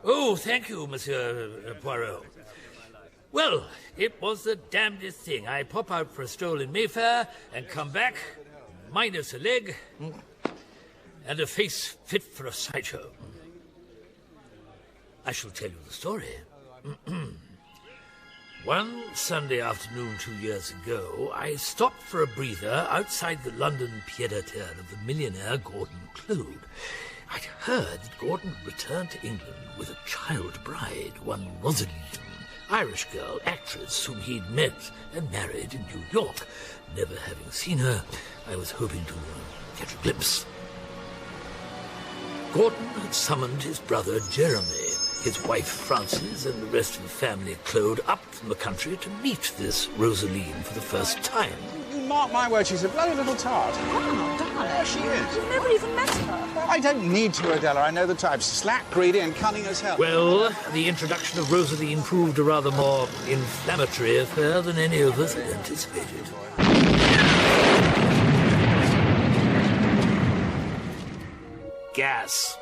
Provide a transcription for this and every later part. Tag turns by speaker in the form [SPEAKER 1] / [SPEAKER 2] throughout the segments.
[SPEAKER 1] Oh, thank you, Monsieur Poirot. Well, it was the damnedest thing. I pop out for a stroll in Mayfair and come back, minus a leg, and a face fit for a sideshow. I shall tell you the story. One Sunday afternoon 2 years ago, I stopped for a breather outside the London pied-à-terre of the millionaire Gordon Claude. I'd heard that Gordon had returned to England with a child bride, one Rosalind, Irish girl, actress, whom he'd met and married in New York. Never having seen her, I was hoping to catch a glimpse. Gordon had summoned his brother Jeremy, his wife Frances, and the rest of the family Claude up from the country to meet this Rosaline for the first time.
[SPEAKER 2] Mark my word, she's a bloody little tart.
[SPEAKER 3] Oh, darling.
[SPEAKER 2] There she is.
[SPEAKER 3] You've never even met her.
[SPEAKER 2] I don't need to, Adela. I know the type. Slack, greedy, and cunning as hell.
[SPEAKER 1] Well, the introduction of Rosaline proved a rather more inflammatory affair than any of us had anticipated. Gas.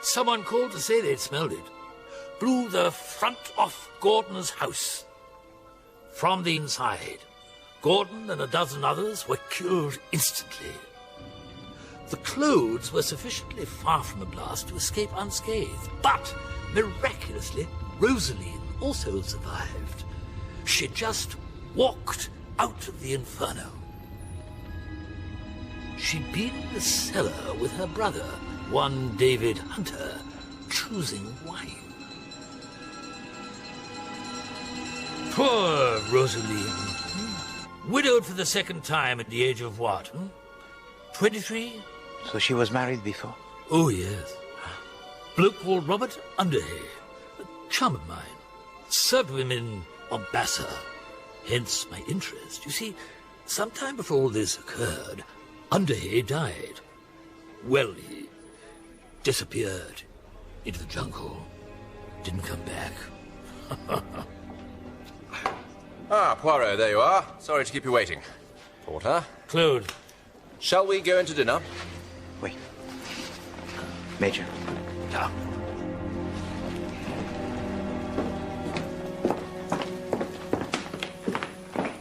[SPEAKER 1] Someone called to say they'd smelled it. Blew the front off Gordon's house. From the inside, Gordon and a dozen others were killed instantly. The Claudes were sufficiently far from the blast to escape unscathed, but miraculously, Rosaline also survived. She just walked out of the inferno. She'd been in the cellar with her brother, one David Hunter, choosing wine. Poor Rosaline. Widowed for the second time at the age of what? 23?
[SPEAKER 4] So she was married before?
[SPEAKER 1] Oh, yes. Bloke called Robert Underhay, a chum of mine. Served with him in Mombasa, hence my interest. You see, sometime before all this occurred, Underhay died. Well, he disappeared into the jungle. Didn't come back.
[SPEAKER 5] Ah, Poirot, there you are. Sorry to keep you waiting. Porter?
[SPEAKER 1] Claude.
[SPEAKER 5] Shall we go into dinner?
[SPEAKER 4] Wait. Major.
[SPEAKER 1] Yeah.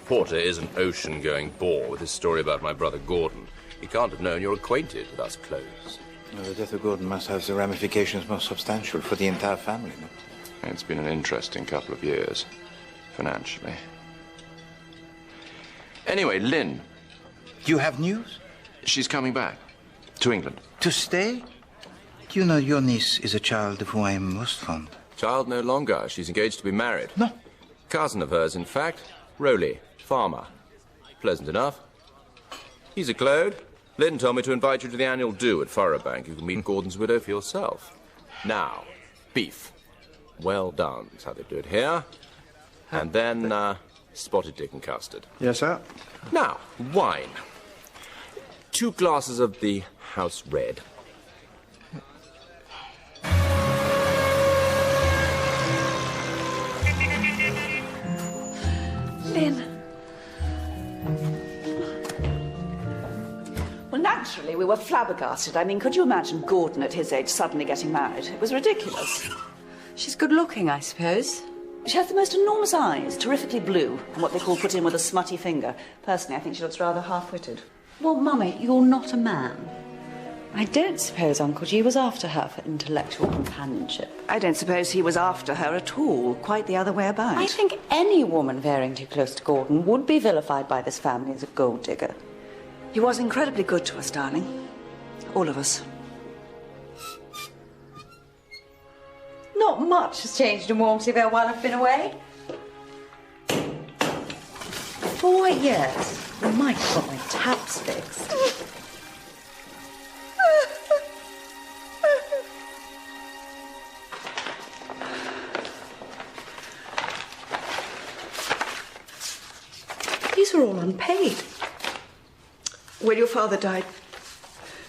[SPEAKER 5] Porter is an ocean-going bore with his story about my brother Gordon. He can't have known you're acquainted with us Cloves.
[SPEAKER 4] Well, the death of Gordon must have the ramifications most substantial for the entire family, no?
[SPEAKER 5] It's been an interesting couple of years, financially. Anyway, Lynn.
[SPEAKER 4] You have news?
[SPEAKER 5] She's coming back. To England.
[SPEAKER 4] To stay? You know, your niece is a child of whom I am most fond.
[SPEAKER 5] Child no longer. She's engaged to be married.
[SPEAKER 4] No.
[SPEAKER 5] Cousin of hers, in fact. Rowley. Farmer. Pleasant enough. He's a Claude. Lynn told me to invite you to the annual do at Furrowbank. You can meet Gordon's widow for yourself. Now, beef. Well done. That's how they do it here. And then, spotted dick and custard.
[SPEAKER 2] Yes, sir.
[SPEAKER 5] Now, wine. 2 glasses of the house red.
[SPEAKER 3] Lynn. Well, naturally, we were flabbergasted. I mean, could you imagine Gordon at his age suddenly getting married? It was ridiculous.
[SPEAKER 6] She's good looking, I suppose.
[SPEAKER 3] She has the most enormous eyes, terrifically blue, and what they call put in with a smutty finger. Personally, I think she looks rather half-witted.
[SPEAKER 6] Well, Mummy, you're not a man. I don't suppose Uncle G was after her for intellectual companionship.
[SPEAKER 3] I don't suppose he was after her at all. Quite the other way about.
[SPEAKER 6] I think any woman veering too close to Gordon would be vilified by this family as a gold digger.
[SPEAKER 3] He was incredibly good to us, darling. All of us.
[SPEAKER 6] Not much has changed in Walmsleyville while I've been away. 4 years. I might have got my taps fixed. These are all unpaid.
[SPEAKER 3] When your father died,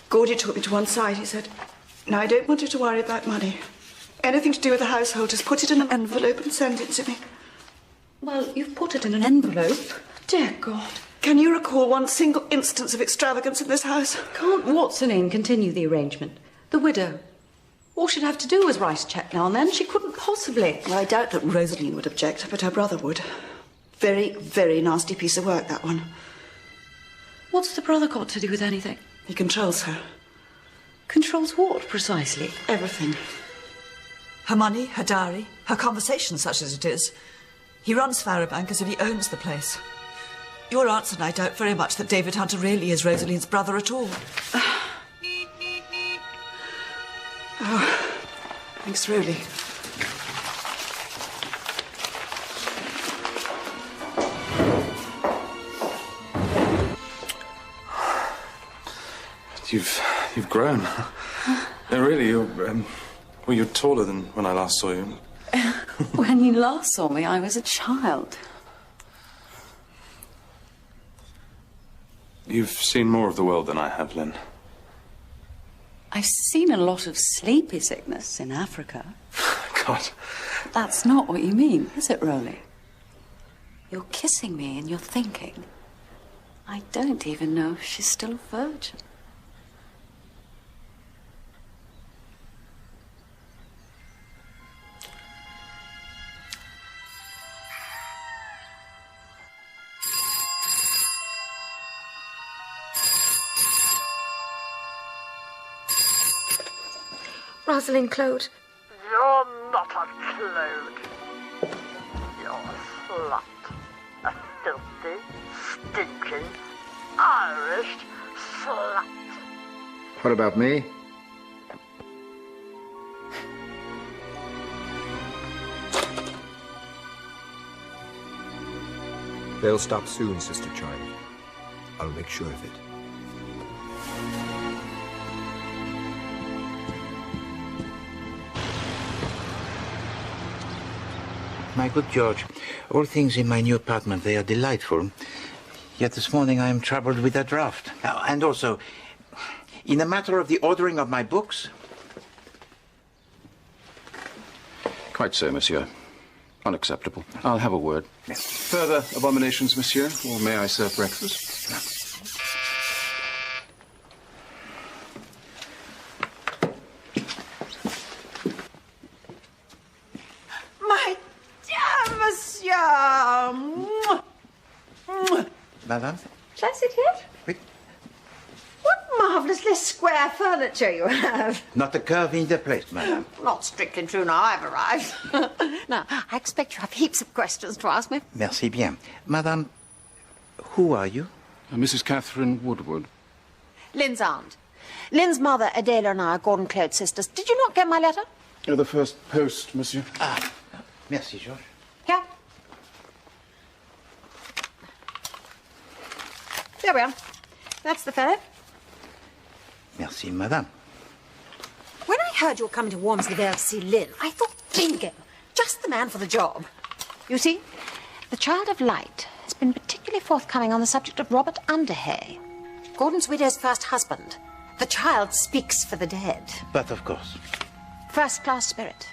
[SPEAKER 3] Gordy took me to one side. He said, "Now, I don't want you to worry about money. Anything to do with the household, just put it in an envelope and send it to me."
[SPEAKER 6] Well, you've put it in an envelope. Dear God.
[SPEAKER 3] Can you recall one single instance of extravagance in this house?
[SPEAKER 6] Can't what's-her-name continue the arrangement? The widow. All she'd have to do was write a cheque now and then. She couldn't possibly.
[SPEAKER 3] Well, I doubt that Rosaline would object, but her brother would. Very, very nasty piece of work, that one.
[SPEAKER 6] What's the brother got to do with anything?
[SPEAKER 3] He controls her.
[SPEAKER 6] Controls what, precisely?
[SPEAKER 3] Everything.
[SPEAKER 7] Her money, her diary, her conversation, such as it is. He runs Farrow Bank as if he owns the place. Your answer, and I doubt very much that David Hunter really is Rosaline's brother at all.
[SPEAKER 3] Oh, thanks, Roly.
[SPEAKER 8] You've grown. Really, you're taller than when I last saw you.
[SPEAKER 6] When you last saw me, I was a child.
[SPEAKER 8] You've seen more of the world than I have, Lynn.
[SPEAKER 6] I've seen a lot of sleepy sickness in Africa.
[SPEAKER 8] God.
[SPEAKER 6] That's not what you mean, is it, Roly? You're kissing me and you're thinking, I don't even know if she's still a virgin.
[SPEAKER 9] Rosalind Claude.
[SPEAKER 10] You're not a Claude. You're a slut. A filthy, stinking, Irish slut.
[SPEAKER 4] What about me?
[SPEAKER 11] They'll stop soon, Sister Child. I'll make sure of it.
[SPEAKER 4] My good George, all things in my new apartment, they are delightful. Yet this morning I am troubled with a draft. And also, in the matter of the ordering of my books...
[SPEAKER 12] Quite so, monsieur. Unacceptable. I'll have a word.
[SPEAKER 8] Further abominations, monsieur, or may I serve breakfast?
[SPEAKER 7] My dear monsieur!
[SPEAKER 4] Madame?
[SPEAKER 9] Shall I sit here?
[SPEAKER 4] Oui.
[SPEAKER 9] What marvellously square furniture you have.
[SPEAKER 4] Not a curve in the place, madame.
[SPEAKER 9] Not strictly true now I've arrived. Now, I expect you have heaps of questions to ask me.
[SPEAKER 4] Merci bien. Madame, who are you?
[SPEAKER 12] Mrs. Catherine Woodward.
[SPEAKER 9] Lynn's aunt. Lynn's mother, Adela, and I are Gordon Claude's sisters. Did you not get my letter?
[SPEAKER 8] You're the first post, monsieur.
[SPEAKER 4] Ah, merci, George.
[SPEAKER 9] Here. There we are. That's the fellow.
[SPEAKER 4] Merci, madame.
[SPEAKER 9] When I heard you were coming to Wormsley Vale to see Lynn, I thought, bingo, just the man for the job. You see, the Child of Light has been particularly forthcoming on the subject of Robert Underhay, Gordon's widow's first husband. The child speaks for the dead.
[SPEAKER 4] But of course.
[SPEAKER 9] First-class spirit.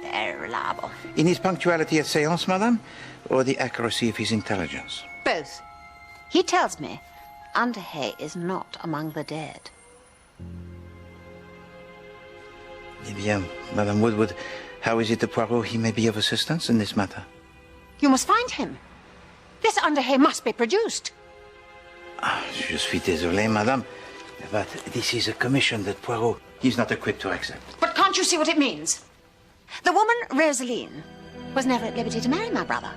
[SPEAKER 9] Very reliable.
[SPEAKER 4] In his punctuality at séance, madame, or the accuracy of his intelligence?
[SPEAKER 9] Both. He tells me Underhay is not among the dead.
[SPEAKER 4] Eh bien, Madame Woodward, how is it to Poirot he may be of assistance in this matter?
[SPEAKER 9] You must find him. This Underhay must be produced.
[SPEAKER 4] Ah, je suis désolé, madame, but this is a commission that Poirot is not equipped to accept.
[SPEAKER 9] But can't you see what it means? The woman, Rosaline, was never at liberty to marry my brother.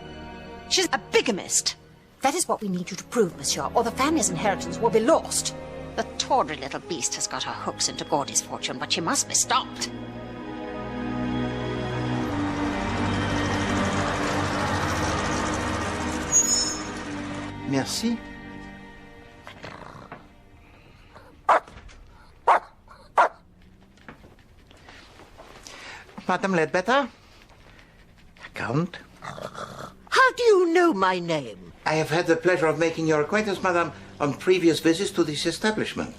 [SPEAKER 9] She's a bigamist. That is what we need you to prove, monsieur, or the family's inheritance will be lost. The tawdry little beast has got her hooks into Gordy's fortune, but she must be stopped.
[SPEAKER 4] Merci. Madame Ledbetter? Count?
[SPEAKER 10] How do you know my name?
[SPEAKER 4] I have had the pleasure of making your acquaintance, madame, on previous visits to this establishment.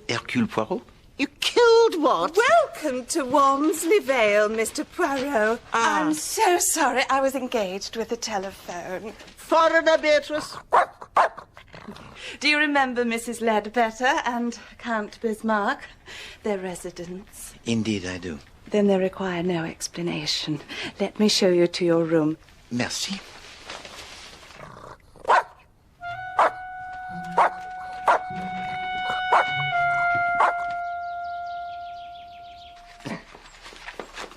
[SPEAKER 4] Hercule Poirot?
[SPEAKER 10] You killed what?
[SPEAKER 13] Welcome to Wormsley Vale, Mr. Poirot. I'm so sorry. I was engaged with the telephone.
[SPEAKER 10] Foreigner, Beatrice.
[SPEAKER 13] Do you remember Mrs. Ledbetter and Count Bismarck, their residents?
[SPEAKER 4] Indeed, I do.
[SPEAKER 3] Then they require no explanation. Let me show you to your room.
[SPEAKER 4] Merci.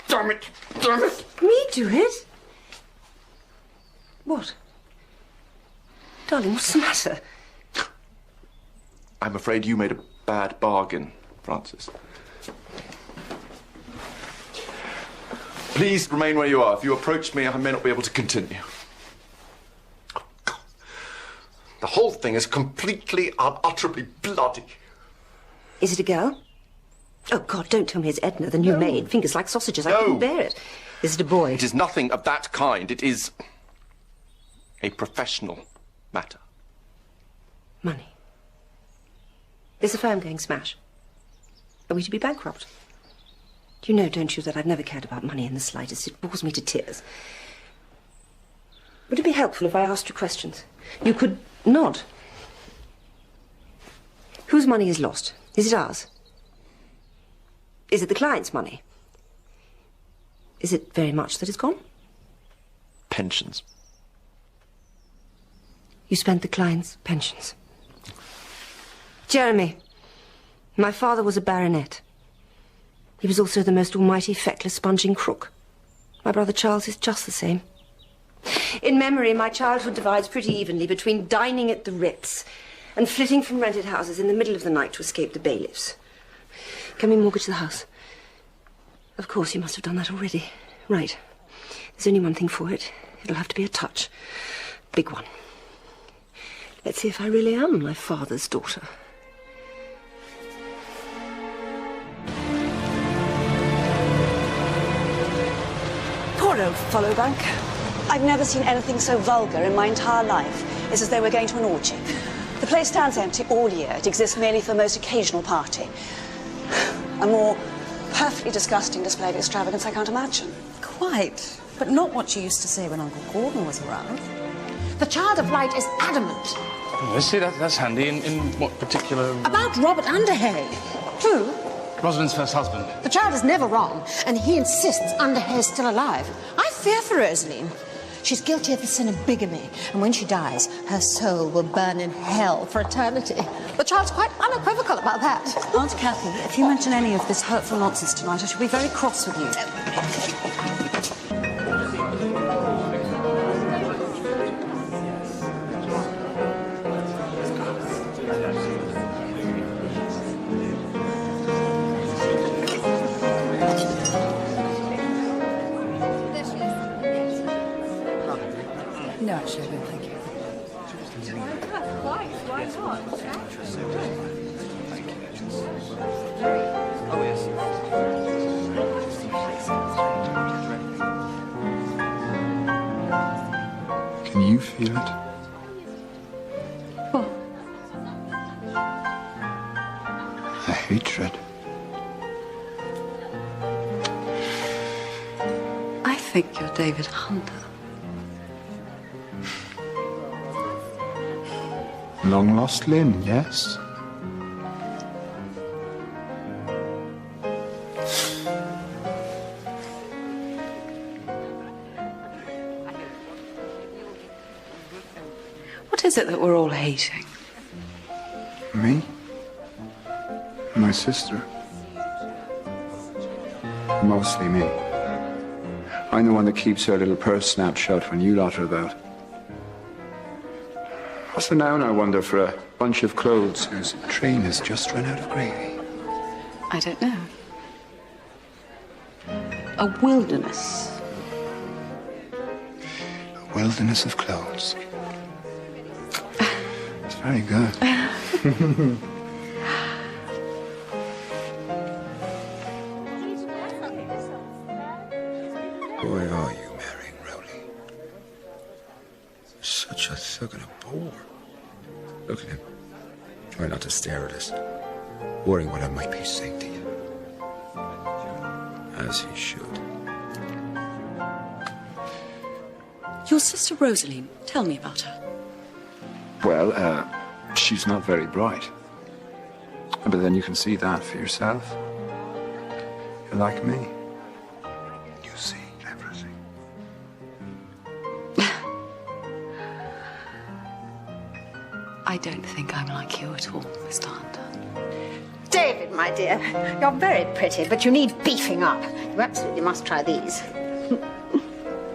[SPEAKER 8] Damn it! Damn it!
[SPEAKER 9] Me do it? What? Darling, what's the matter?
[SPEAKER 8] I'm afraid you made a bad bargain, Francis. Please remain where you are. If you approach me, I may not be able to continue. Oh, God. The whole thing is completely, unutterably bloody.
[SPEAKER 9] Is it a girl? Oh, God, don't tell me it's Edna, the new maid. Fingers like sausages. I couldn't bear it. Is it a boy?
[SPEAKER 8] It is nothing of that kind. It is a professional matter.
[SPEAKER 9] Money. Is the firm going smash? Are we to be bankrupt? You know, don't you, that I've never cared about money in the slightest. It bores me to tears. Would it be helpful if I asked you questions? You could nod. Whose money is lost? Is it ours? Is it the client's money? Is it very much that is gone?
[SPEAKER 8] Pensions.
[SPEAKER 9] You spent the client's pensions. Jeremy, my father was a baronet. He was also the most almighty, feckless, sponging crook. My brother Charles is just the same. In memory, my childhood divides pretty evenly between dining at the Ritz and flitting from rented houses in the middle of the night to escape the bailiffs. Can we mortgage the house? Of course, you must have done that already. Right. There's only one thing for it. It'll have to be a touch. Big one. Let's see if I really am my father's daughter.
[SPEAKER 3] Poor old Followbank. I've never seen anything so vulgar in my entire life. It's as though we're going to an orgy. The place stands empty all year. It exists merely for the most occasional party. A more perfectly disgusting display of extravagance I can't imagine.
[SPEAKER 6] Quite. But not what you used to say when Uncle Gordon was around.
[SPEAKER 9] The Child of Light is adamant.
[SPEAKER 8] Oh, see, that's handy. In what particular...
[SPEAKER 9] About Robert Underhay. Who?
[SPEAKER 8] Rosalind's first husband.
[SPEAKER 9] The child is never wrong, and he insists Underhay's still alive. I fear for Rosaline. She's guilty of the sin of bigamy, and when she dies, her soul will burn in hell for eternity. The child's quite unequivocal about that.
[SPEAKER 6] Aunt Cathy, if you mention any of this hurtful nonsense tonight, I shall be very cross with you. No, actually, I don't thank you.
[SPEAKER 13] Why not?
[SPEAKER 4] Oh, yes.
[SPEAKER 11] Can you feel it?
[SPEAKER 6] What?
[SPEAKER 11] A hatred.
[SPEAKER 6] I think you're David Hunter.
[SPEAKER 11] Long lost Lynn, yes?
[SPEAKER 6] What is it that we're all hating?
[SPEAKER 11] Me? My sister. Mostly me. I'm the one that keeps her little purse snapped shut when you lot are about. What's the noun, I wonder, for a bunch of clothes whose train has just run out of gravy?
[SPEAKER 6] I don't know. A wilderness.
[SPEAKER 11] A wilderness of clothes. It's very good. Boy, are you marrying Rowley. Such a thug and a bore. Look at him. Try not to stare at us. Worrying what I might be saying to you. As he should.
[SPEAKER 6] Your sister Rosaline, tell me about her.
[SPEAKER 11] Well, She's not very bright. But then you can see that for yourself. You're like me. You see everything.
[SPEAKER 6] I don't think I'm like you at all, Mr. Hunter.
[SPEAKER 9] David, my dear, you're very pretty, but you need beefing up. You absolutely must try these.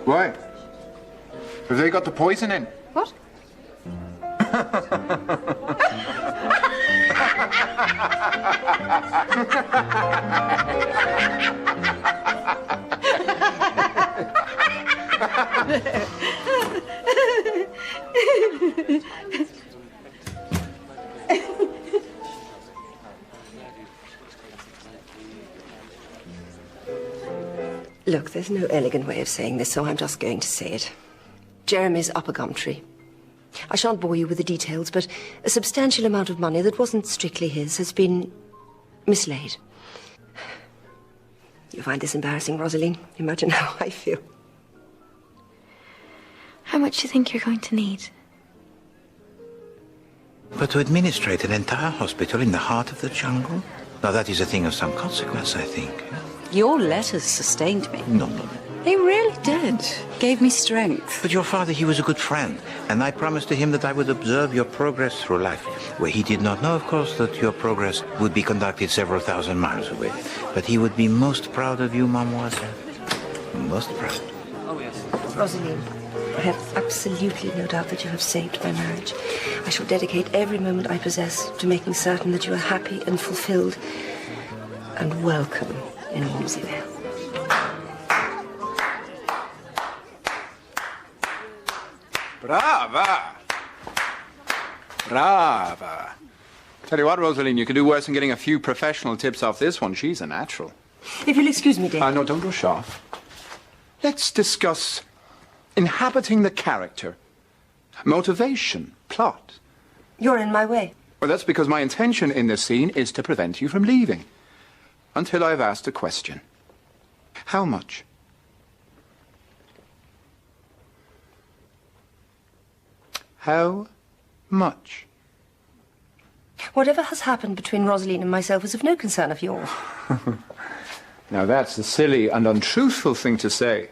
[SPEAKER 11] Why? Have they got the poison in?
[SPEAKER 9] What?
[SPEAKER 14] Look, there's no elegant way of saying this, so I'm just going to say it. Jeremy's up a gum tree. I shan't bore you with the details, but a substantial amount of money that wasn't strictly his has been mislaid. You find this embarrassing, Rosaline? Imagine how I feel.
[SPEAKER 15] How much do you think you're going to need?
[SPEAKER 4] But to administrate an entire hospital in the heart of the jungle? Now that is a thing of some consequence, I think.
[SPEAKER 6] Your letters sustained me.
[SPEAKER 4] No.
[SPEAKER 6] They really did. Gave me strength.
[SPEAKER 4] But your father, he was a good friend, and I promised to him that I would observe your progress through life. Well, he did not know, of course, that your progress would be conducted several thousand miles away. But he would be most proud of you, mademoiselle. Most proud.
[SPEAKER 14] Oh, yes. Rosaline, I have absolutely no doubt that you have saved my marriage. I shall dedicate every moment I possess to making certain that you are happy and fulfilled and welcome in Walmsley Vale.
[SPEAKER 11] Brava! Brava! Tell you what, Rosaline, you could do worse than getting a few professional tips off this one. She's a natural.
[SPEAKER 14] If you'll excuse me, dear.
[SPEAKER 11] No, don't rush off. Let's discuss inhabiting the character, motivation, plot.
[SPEAKER 14] You're in my way.
[SPEAKER 11] Well, that's because my intention in this scene is to prevent you from leaving. Until I've asked a question. How much? How much?
[SPEAKER 14] Whatever has happened between Rosaline and myself is of no concern of yours.
[SPEAKER 11] Now that's a silly and untruthful thing to say.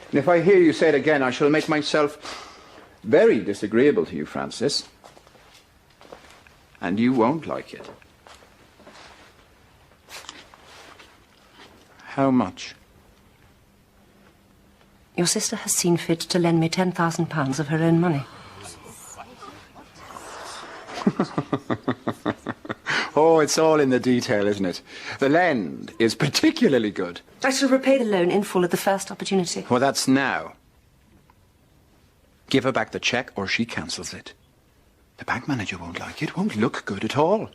[SPEAKER 11] And if I hear you say it again, I shall make myself very disagreeable to you, Francis. And you won't like it. How much?
[SPEAKER 14] Your sister has seen fit to lend me £10,000 of her own money.
[SPEAKER 11] Oh, it's all in the detail, isn't it? The lend is particularly good.
[SPEAKER 14] I shall repay the loan in full at the first opportunity.
[SPEAKER 11] Well, that's now. Give her back the cheque or she cancels it. The bank manager won't like it, won't look good at all.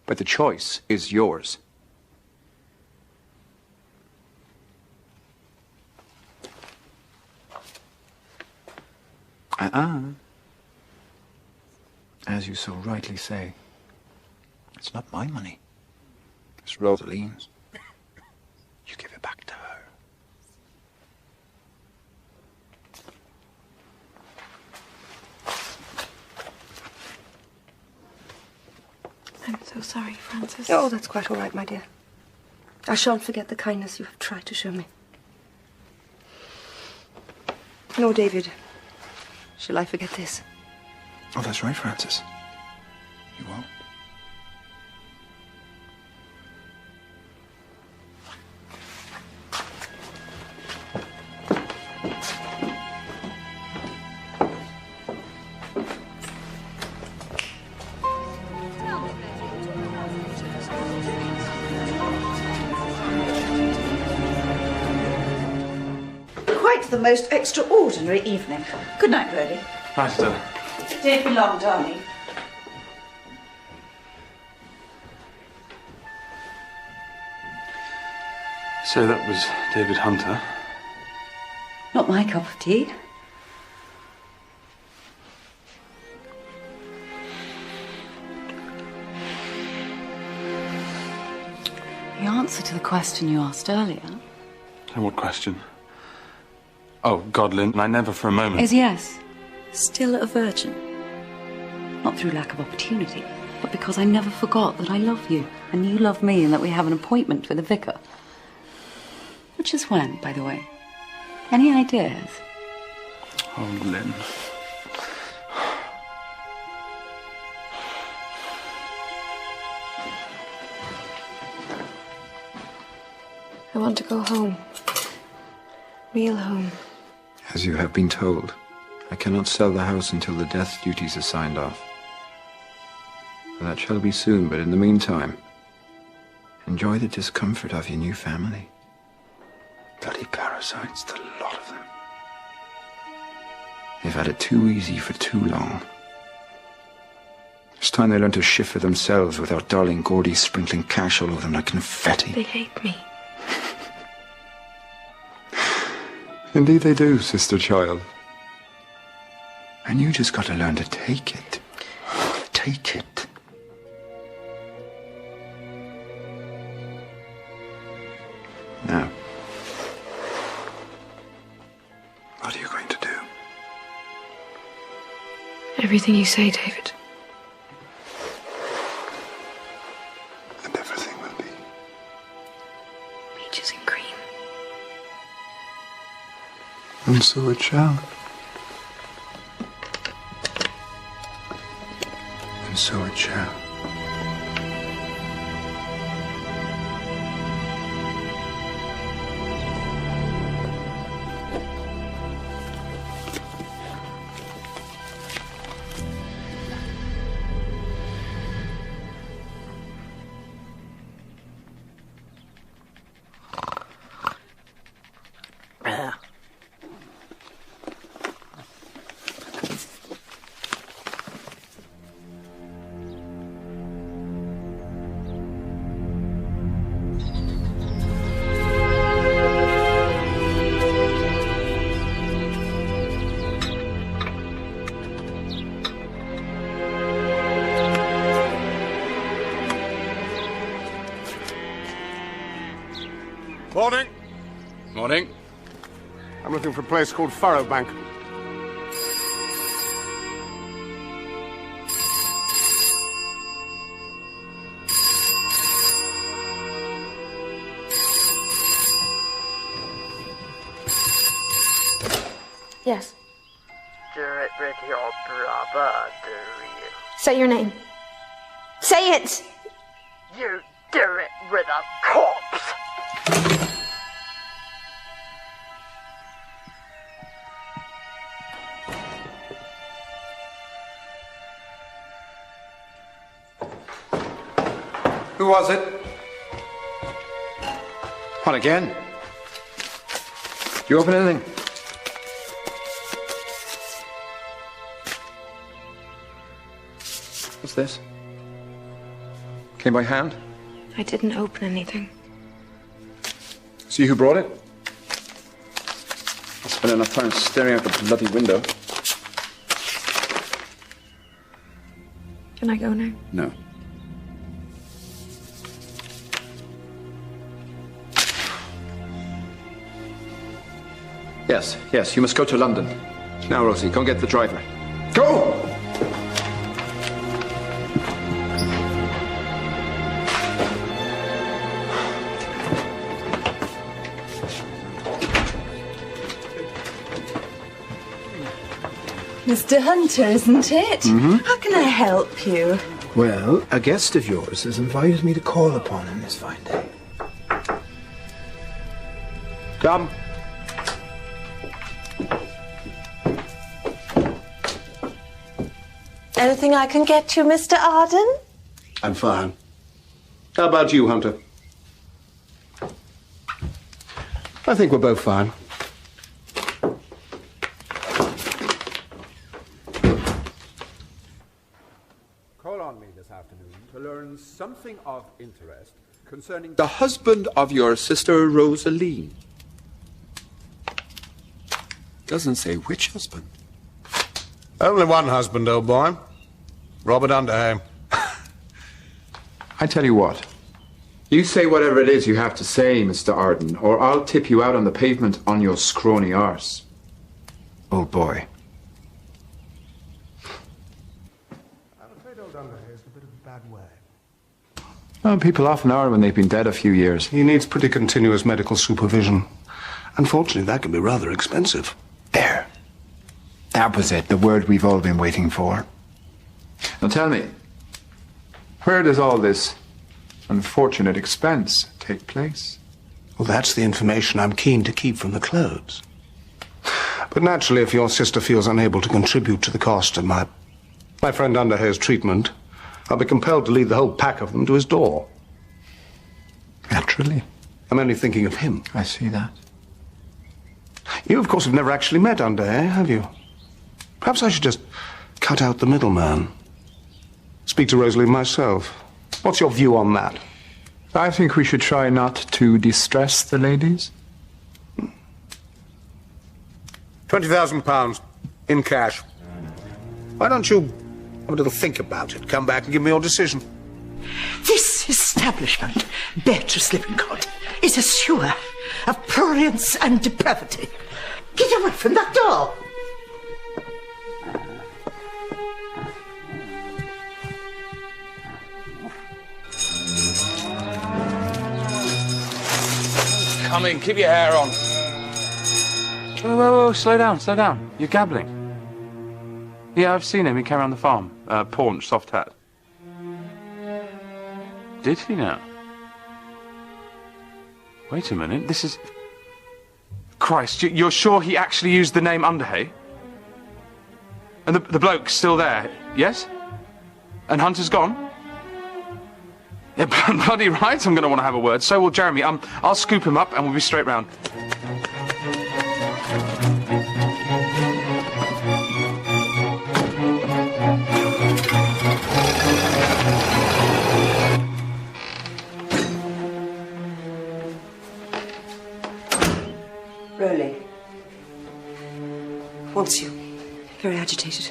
[SPEAKER 11] But the choice is yours. As you so rightly say, it's not my money. It's Rosaline's. You give it back to her.
[SPEAKER 15] I'm so sorry, Francis.
[SPEAKER 14] Oh, that's quite all right, my dear. I shan't forget the kindness you have tried to show me. Nor David. Shall I forget this?
[SPEAKER 11] Oh, that's right, Francis. You won't.
[SPEAKER 7] Quite the most extraordinary evening. Good night, Bertie.
[SPEAKER 12] Night, Stella.
[SPEAKER 7] Don't be long, darling.
[SPEAKER 12] So that was David Hunter.
[SPEAKER 6] Not my cup of tea. The answer to the question you asked earlier
[SPEAKER 12] And what question? Oh, God, Lynn, I never for a moment...
[SPEAKER 6] is yes. Still a virgin. Not through lack of opportunity, but because I never forgot that I love you, and you love me, and that we have an appointment with the vicar. Which is when, by the way? Any ideas?
[SPEAKER 12] Oh, Lynn.
[SPEAKER 15] I want to go home. Real home.
[SPEAKER 11] As you have been told, I cannot sell the house until the death duties are signed off. That shall be soon, but in the meantime, enjoy the discomfort of your new family. Bloody parasites, the lot of them. They've had it too easy for too long. It's time they learn to shift for themselves without darling Gordy sprinkling cash all over them like confetti.
[SPEAKER 15] They hate me.
[SPEAKER 11] Indeed they do, sister child. And you just got to learn to take it. Take it. Now, what are you going to do?
[SPEAKER 15] Everything you say, David.
[SPEAKER 11] And everything will be.
[SPEAKER 15] Peaches and cream.
[SPEAKER 11] And so it shall. And so it shall.
[SPEAKER 8] Morning.
[SPEAKER 12] Morning.
[SPEAKER 8] I'm looking for a place called Poirot Bank.
[SPEAKER 15] Yes.
[SPEAKER 10] Do it with your brother, do you?
[SPEAKER 15] Say your name. Say it!
[SPEAKER 10] You do it with a corpse!
[SPEAKER 11] Who was it? What again? Did you open anything? What's this? Came by hand?
[SPEAKER 15] I didn't open anything.
[SPEAKER 11] See who brought it? I spent enough time staring out the bloody window.
[SPEAKER 15] Can I go now?
[SPEAKER 12] No.
[SPEAKER 11] Yes, you must go to London. Now, Rosie, go and get the driver. Go!
[SPEAKER 13] Mr. Hunter, isn't it?
[SPEAKER 16] Mhm.
[SPEAKER 13] How can I help you?
[SPEAKER 16] Well, a guest of yours has invited me to call upon him this fine day.
[SPEAKER 8] Come.
[SPEAKER 13] Anything I can get you, Mr. Arden?
[SPEAKER 8] I'm fine. How about you, Hunter? I think we're both fine.
[SPEAKER 11] Call on me this afternoon to learn something of interest concerning the husband of your sister Rosaline. Doesn't say which husband.
[SPEAKER 8] Only one husband, old boy. Robert Underham.
[SPEAKER 11] I tell you what. You say whatever it is you have to say, Mr. Arden, or I'll tip you out on the pavement on your scrawny arse. Old boy. Oh, people often are when they've been dead a few years.
[SPEAKER 8] He needs pretty continuous medical supervision. Unfortunately, that can be rather expensive.
[SPEAKER 11] There. That was it, the word we've all been waiting for. Now tell me, where does all this unfortunate expense take place?
[SPEAKER 8] Well, that's the information I'm keen to keep from the clothes. But naturally, if your sister feels unable to contribute to the cost of my friend Underhay's treatment, I'll be compelled to lead the whole pack of them to his door.
[SPEAKER 11] Naturally.
[SPEAKER 8] I'm only thinking of him.
[SPEAKER 11] I see that.
[SPEAKER 8] You, of course, have never actually met Underhay, have you? Perhaps I should just cut out the middleman. Speak to Rosalie myself. What's your view on that?
[SPEAKER 11] I think we should try not to distress the ladies.
[SPEAKER 8] £20,000 in cash. Why don't you have a little think about it? Come back and give me your decision.
[SPEAKER 17] This establishment, Beatrice Lippincott, is a sewer of prurience and depravity. Get away from that door!
[SPEAKER 12] Come in, keep your hair on.
[SPEAKER 18] Whoa, slow down, slow down. You're gabbling. Yeah, I've seen him. He came around the farm. Paunch, soft hat. Did he now? Wait a minute, this is... Christ, you're sure he actually used the name Underhay? And the bloke's still there, yes? And Hunter's gone? Yeah, bloody right, I'm going to want to have a word. So will Jeremy. I'll scoop him up and we'll be straight round.
[SPEAKER 14] Rowley wants you. Very agitated.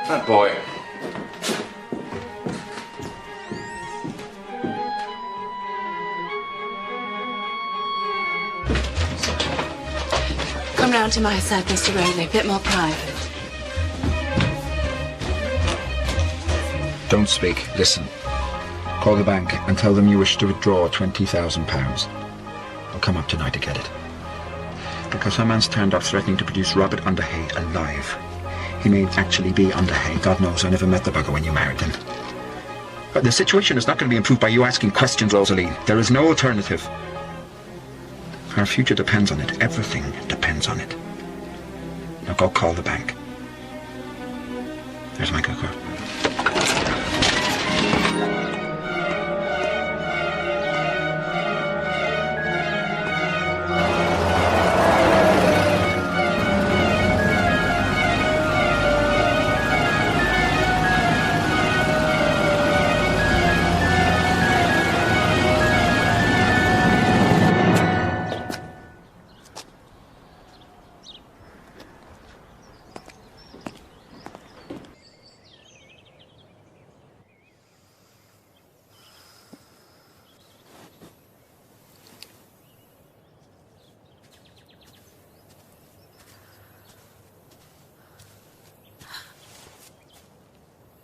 [SPEAKER 12] That boy.
[SPEAKER 6] Come round to my side, Mr. Rowley. A bit more private.
[SPEAKER 11] Don't speak. Listen. Call the bank and tell them you wish to withdraw £20,000. I'll come up tonight to get it. Because some man's turned up threatening to produce Robert Underhay alive. He may actually be Underhay. God knows, I never met the bugger when you married him. But the situation is not going to be improved by you asking questions, Rosaline. There is no alternative. Our future depends on it. Everything depends on it. Now go call the bank. There's my good girl.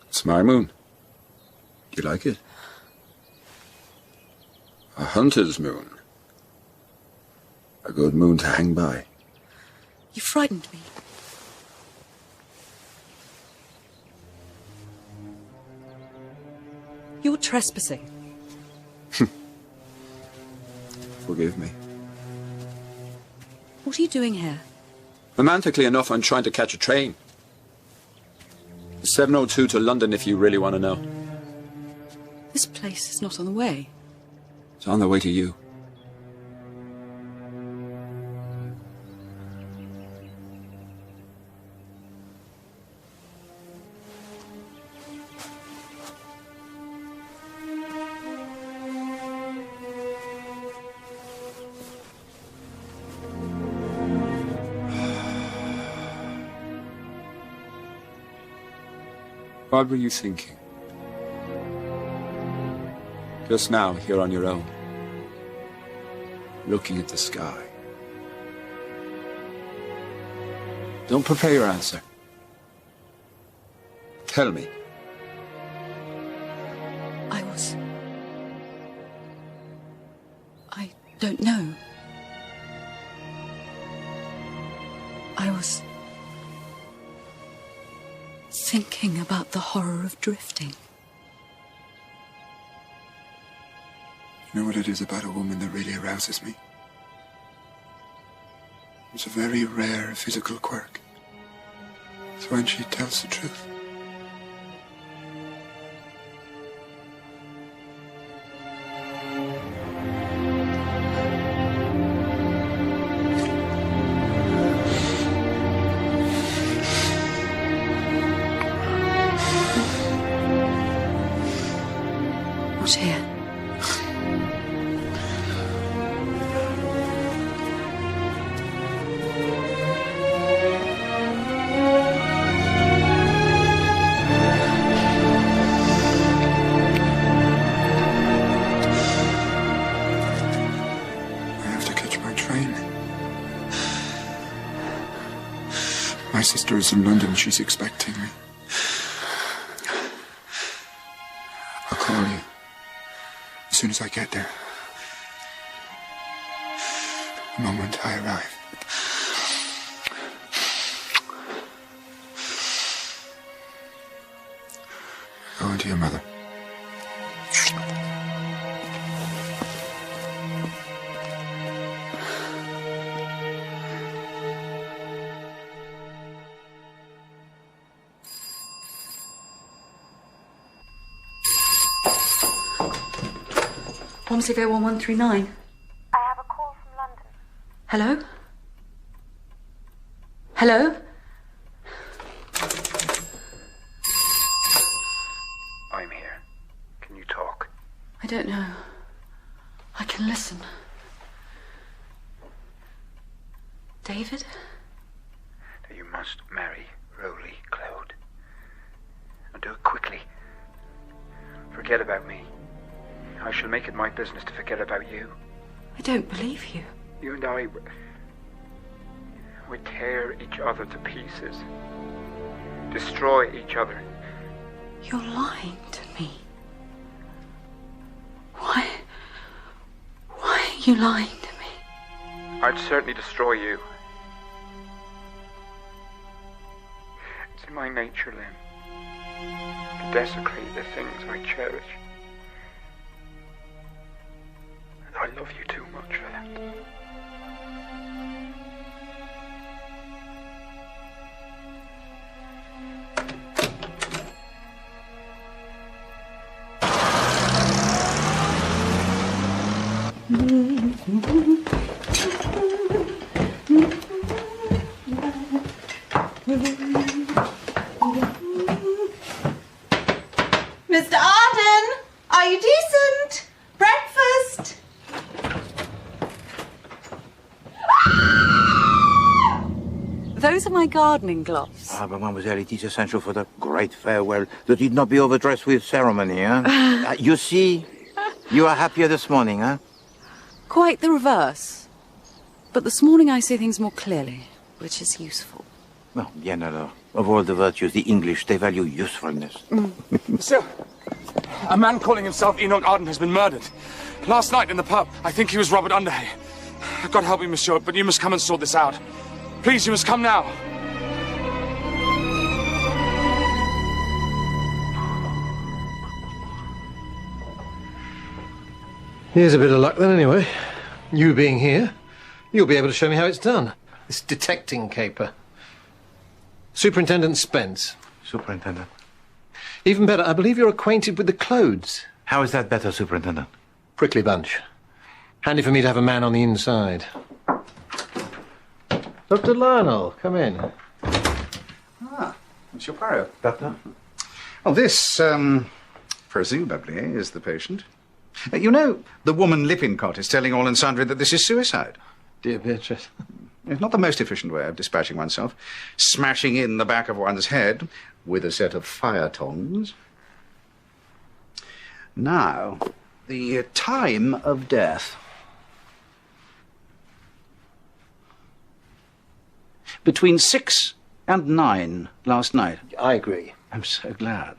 [SPEAKER 11] It's my moon. Do you like it? A hunter's moon. A good moon to hang by.
[SPEAKER 6] You frightened me. You're trespassing.
[SPEAKER 11] Forgive me.
[SPEAKER 6] What are you doing here?
[SPEAKER 11] Romantically enough, I'm trying to catch a train. 7:02 to London, if you really want to know.
[SPEAKER 6] This place is not on the way.
[SPEAKER 11] It's on the way to you. What were you thinking? Just now, here on your own, looking at the sky. Don't prepare your answer. Tell me.
[SPEAKER 6] I don't know. I was thinking about the horror of drifting.
[SPEAKER 11] You know what it is about a woman that really arouses me? It's a very rare physical quirk. It's when she tells the truth.
[SPEAKER 6] Not here.
[SPEAKER 11] My sister is in London. She's expecting me. I'll call you as soon as I get there. The moment I arrive. Go into your mother.
[SPEAKER 6] Pomsey 1139.
[SPEAKER 9] I have a call from London.
[SPEAKER 6] Hello? Hello?
[SPEAKER 11] I'm here. Can you talk?
[SPEAKER 6] I don't know. I can listen. David?
[SPEAKER 11] You must marry Rowley, Claude. And do it quickly. Forget about me. I shall make it my business to forget about you.
[SPEAKER 6] I don't believe you.
[SPEAKER 11] You and I, we tear each other to pieces. Destroy each other.
[SPEAKER 6] You're lying to me. Why are you lying to me?
[SPEAKER 11] I'd certainly destroy you. It's in my nature, Lynn, to desecrate the things I cherish. I love you too much for that.
[SPEAKER 13] Mr. Arden, are you decent? Breakfast?
[SPEAKER 6] Those are my gardening gloves.
[SPEAKER 4] Ah, but mademoiselle, it is essential for the great farewell that it not be overdressed with ceremony, huh? You see, you are happier this morning, huh?
[SPEAKER 6] Quite the reverse. But this morning I see things more clearly, which is useful.
[SPEAKER 4] Well, bien alors. Of all the virtues, the English, they value usefulness.
[SPEAKER 18] Sir, a man calling himself Enoch Arden has been murdered. Last night in the pub. I think he was Robert Underhay. God help me, monsieur, but you must come and sort this out. Please, you must come now.
[SPEAKER 16] Here's a bit of luck then, anyway. You being here, you'll be able to show me how it's done. This detecting caper. Superintendent Spence.
[SPEAKER 4] Superintendent.
[SPEAKER 16] Even better, I believe you're acquainted with the Clodes.
[SPEAKER 4] How is that better, Superintendent?
[SPEAKER 16] Prickly bunch. Handy for me to have a man on the inside. Dr. Lionel, come in.
[SPEAKER 2] Ah, Monsieur Poirot.
[SPEAKER 4] Doctor?
[SPEAKER 2] Well, this, presumably, is the patient. You know, the woman Lippincott is telling all and sundry that this is suicide.
[SPEAKER 16] Dear Beatrice.
[SPEAKER 2] It's not the most efficient way of dispatching oneself. Smashing in the back of one's head. with a set of fire tongs. Now, the time of death. Between 6 and 9 last night.
[SPEAKER 16] I agree.
[SPEAKER 2] I'm so glad.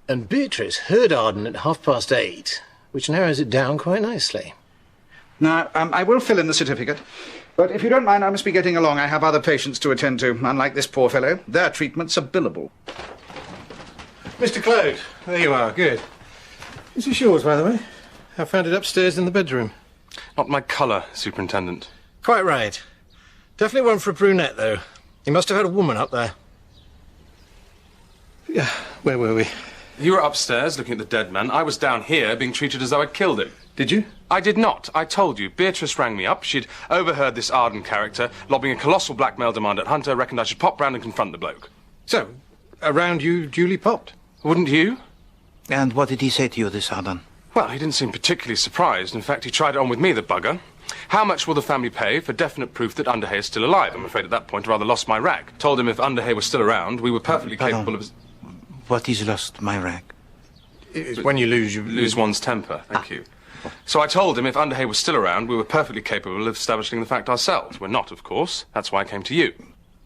[SPEAKER 16] And Beatrice heard Arden at 8:30, which narrows it down quite nicely.
[SPEAKER 2] Now, I will fill in the certificate, but if you don't mind, I must be getting along. I have other patients to attend to, unlike this poor fellow. Their treatments are billable.
[SPEAKER 16] Mr. Claude, there you are, good. Is this yours, by the way? I found it upstairs in the bedroom.
[SPEAKER 18] Not my colour, Superintendent.
[SPEAKER 16] Quite right. Definitely one for a brunette, though. He must have had a woman up there. Yeah, where were we?
[SPEAKER 18] You were upstairs looking at the dead man. I was down here being treated as though I'd killed him.
[SPEAKER 16] Did you?
[SPEAKER 18] I did not. I told you. Beatrice rang me up. She'd overheard this Arden character lobbing a colossal blackmail demand at Hunter, reckoned I should pop round and confront the bloke.
[SPEAKER 16] So, a round you duly popped?
[SPEAKER 18] Wouldn't you?
[SPEAKER 4] And what did he say to you, this Arden?
[SPEAKER 18] Well, he didn't seem particularly surprised. In fact, he tried it on with me, the bugger. How much will the family pay for definite proof that Underhay is still alive? I'm afraid at that point I rather lost my rag. Told him if Underhay was still around, we were perfectly capable of...
[SPEAKER 4] What is lost my rag?
[SPEAKER 16] It's when you
[SPEAKER 18] lose one's temper. Thank you. So I told him if Underhay was still around, we were perfectly capable of establishing the fact ourselves. We're not, of course. That's why I came to you.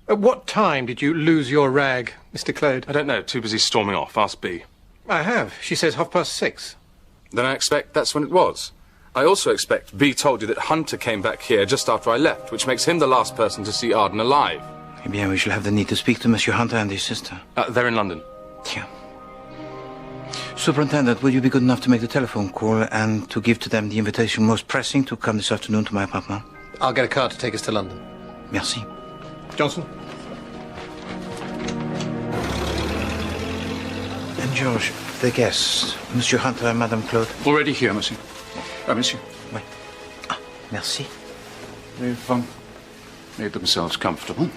[SPEAKER 16] At what time did you lose your rag, Mr. Claude?
[SPEAKER 18] I don't know. Too busy storming off. Ask B.
[SPEAKER 16] I have. She says 6:30.
[SPEAKER 18] Then I expect that's when it was. I also expect B told you that Hunter came back here just after I left, which makes him the last person to see Arden alive.
[SPEAKER 4] Eh bien, we shall have the need to speak to Monsieur Hunter and his sister.
[SPEAKER 18] They're in London.
[SPEAKER 4] Tiens. Superintendent, will you be good enough to make the telephone call and to give to them the invitation most pressing to come this afternoon to my apartment?
[SPEAKER 16] I'll get a car to take us to London.
[SPEAKER 4] Merci.
[SPEAKER 16] Johnson?
[SPEAKER 4] And George, the guests, Monsieur Hunter and Madame Claude.
[SPEAKER 12] Already here, monsieur. Monsieur.
[SPEAKER 4] Oui. Merci.
[SPEAKER 12] They've made themselves comfortable.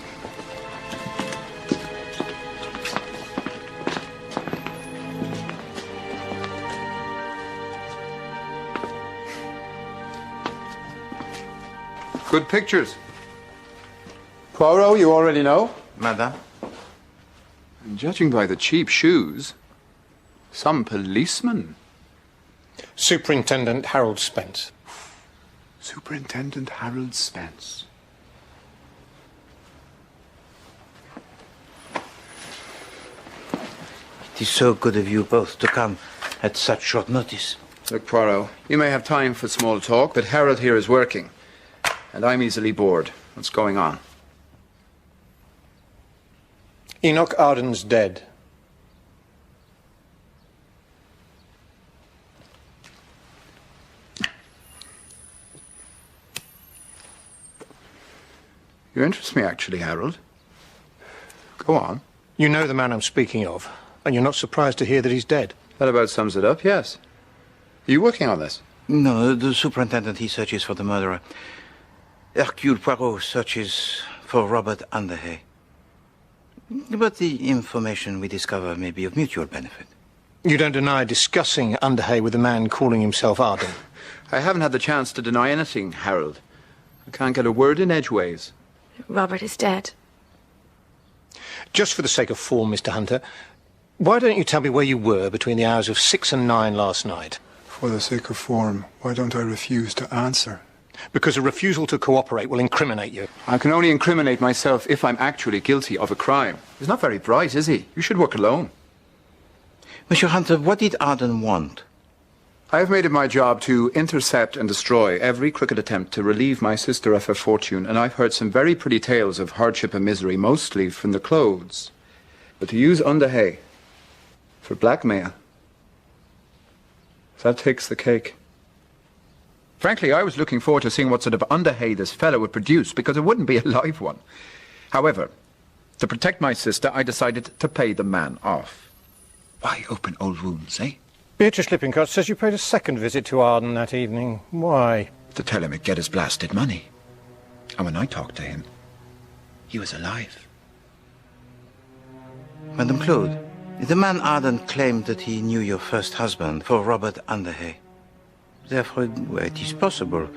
[SPEAKER 11] Good pictures. Poirot, you already know?
[SPEAKER 4] Madame?
[SPEAKER 11] And judging by the cheap shoes, some policeman.
[SPEAKER 16] Superintendent Harold Spence.
[SPEAKER 11] Superintendent Harold Spence.
[SPEAKER 4] It is so good of you both to come at such short notice.
[SPEAKER 11] Look, Poirot, you may have time for small talk, but Harold here is working. And I'm easily bored. What's going on?
[SPEAKER 16] Enoch Arden's dead.
[SPEAKER 11] You interest me, actually, Harold. Go on.
[SPEAKER 16] You know the man I'm speaking of, and you're not surprised to hear that he's dead.
[SPEAKER 11] That about sums it up, yes. Are you working on this?
[SPEAKER 4] No, the superintendent, he searches for the murderer. Hercule Poirot searches for Robert Underhay. But the information we discover may be of mutual benefit.
[SPEAKER 16] You don't deny discussing Underhay with a man calling himself Arden?
[SPEAKER 11] I haven't had the chance to deny anything, Harold. I can't get a word in edgeways.
[SPEAKER 15] Robert is dead.
[SPEAKER 16] Just for the sake of form, Mr. Hunter, why don't you tell me where you were between the hours of 6 and 9 last night?
[SPEAKER 19] For the sake of form, why don't I refuse to answer?
[SPEAKER 16] Because a refusal to cooperate will incriminate you.
[SPEAKER 11] I can only incriminate myself if I'm actually guilty of a crime. He's not very bright, is he? You should work alone.
[SPEAKER 4] Monsieur Hunter, what did Arden want?
[SPEAKER 11] I have made it my job to intercept and destroy every crooked attempt to relieve my sister of her fortune, and I've heard some very pretty tales of hardship and misery, mostly from the clothes. But to use Underhay for blackmail, that takes the cake. Frankly, I was looking forward to seeing what sort of Underhay this fellow would produce, because it wouldn't be a live one. However, to protect my sister, I decided to pay the man off. Why open old wounds, eh?
[SPEAKER 16] Beatrice Lippincott says you paid a second visit to Arden that evening. Why?
[SPEAKER 11] To tell him he'd get his blasted money. And when I talked to him, he was alive.
[SPEAKER 4] Madame Claude, the man Arden claimed that he knew your first husband for Robert Underhay. Therefore, it is possible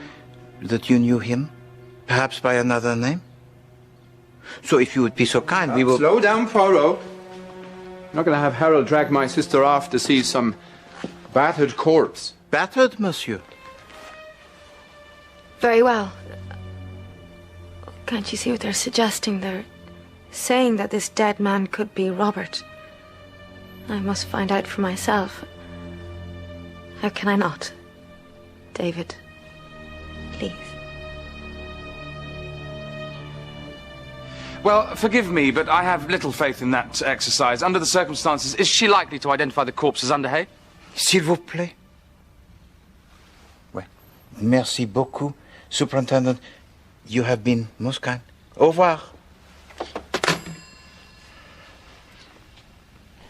[SPEAKER 4] that you knew him, perhaps by another name. So if you would be so kind, we will...
[SPEAKER 11] Slow down, Poirot. not going to have Harold drag my sister off to see some battered corpse.
[SPEAKER 4] Battered, monsieur?
[SPEAKER 15] Very well. Can't you see what they're suggesting? They're saying that this dead man could be Robert. I must find out for myself. How can I not? David, please.
[SPEAKER 18] Well, forgive me, but I have little faith in that exercise. Under the circumstances, is she likely to identify the corpse as Underhay?
[SPEAKER 4] S'il vous plaît. Ouais. Merci beaucoup, Superintendent. You have been most kind. Au revoir.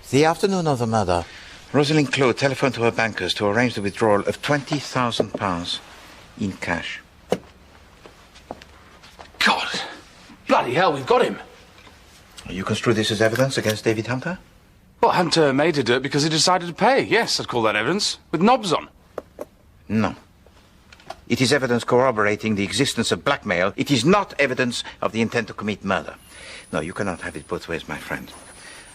[SPEAKER 4] The afternoon of the murder, Rosalind Claude telephoned to her bankers to arrange the withdrawal of £20,000 in cash.
[SPEAKER 18] God! Bloody hell, we've got him!
[SPEAKER 4] You construe this as evidence against David Hunter?
[SPEAKER 18] Well, Hunter made her do it because he decided to pay. Yes, I'd call that evidence. With knobs on.
[SPEAKER 4] No. It is evidence corroborating the existence of blackmail. It is not evidence of the intent to commit murder. No, you cannot have it both ways, my friend.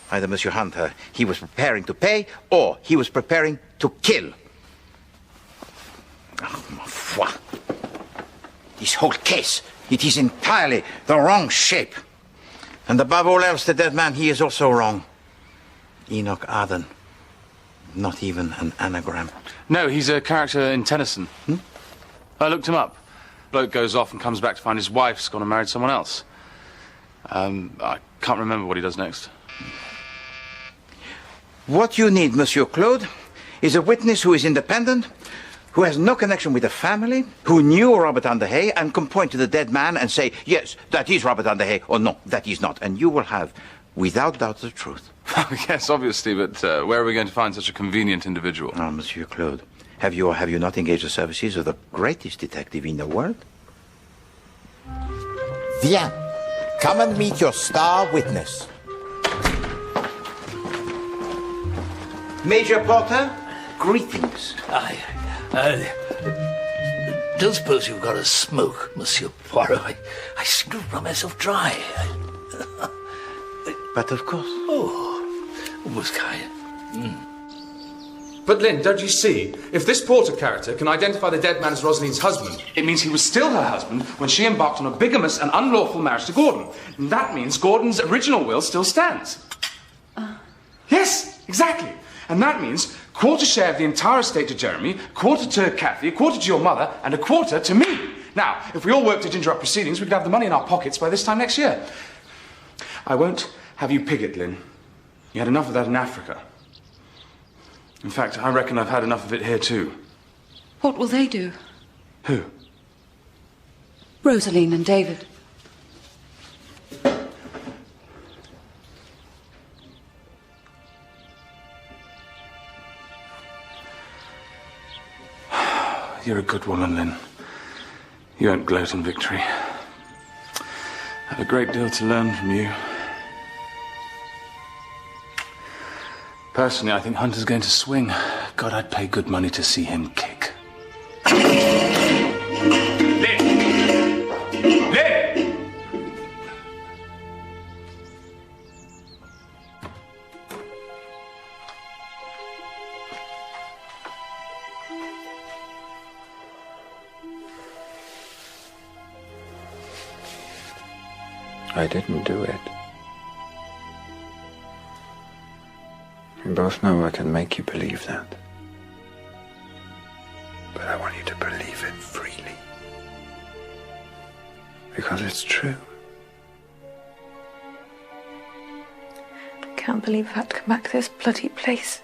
[SPEAKER 4] Either Monsieur Hunter, he was preparing to pay, or he was preparing to kill. Oh, ma foi. This whole case, it is entirely the wrong shape. And above all else, the dead man, he is also wrong. Enoch Arden. Not even an anagram.
[SPEAKER 18] No, he's a character in Tennyson. I looked him up. Bloke goes off and comes back to find his wife's gone and married someone else. I can't remember what he does next.
[SPEAKER 4] What you need, Monsieur Claude, is a witness who is independent, who has no connection with the family, who knew Robert Underhay and can point to the dead man and say, yes, that is Robert Underhay, or no, that is not. And you will have, without doubt, the truth.
[SPEAKER 18] Yes, obviously, but where are we going to find such a convenient individual?
[SPEAKER 4] Ah, Monsieur Claude, have you not engaged the services of the greatest detective in the world? Viens, come and meet your star witness. Major Porter, greetings.
[SPEAKER 1] Don't suppose you've got a smoke, Monsieur Poirot. I seem to have run myself dry.
[SPEAKER 4] But of course.
[SPEAKER 1] Oh, almost kind.
[SPEAKER 18] But, Lynn, don't you see? If this Porter character can identify the dead man as Rosalind's husband, it means he was still her husband when she embarked on a bigamous and unlawful marriage to Gordon. And that means Gordon's original will still stands. Yes, exactly. And that means quarter share of the entire estate to Jeremy, quarter to Kathy, a quarter to your mother, and a quarter to me. Now, if we all work to ginger up proceedings, we could have the money in our pockets by this time next year. I won't have you pig it, Lynn. You had enough of that in Africa. In fact, I reckon I've had enough of it here too.
[SPEAKER 6] What will they do?
[SPEAKER 18] Who?
[SPEAKER 6] Rosaline and David.
[SPEAKER 18] You're a good woman, Lynn. You won't gloat in victory. I have a great deal to learn from you. Personally, I think Hunter's going to swing. God, I'd pay good money to see him kick. Lynn! Lynn!
[SPEAKER 11] I didn't do it. We both know I can make you believe that. But I want you to believe it freely. Because it's true.
[SPEAKER 15] I can't believe I've had to come back to this bloody place.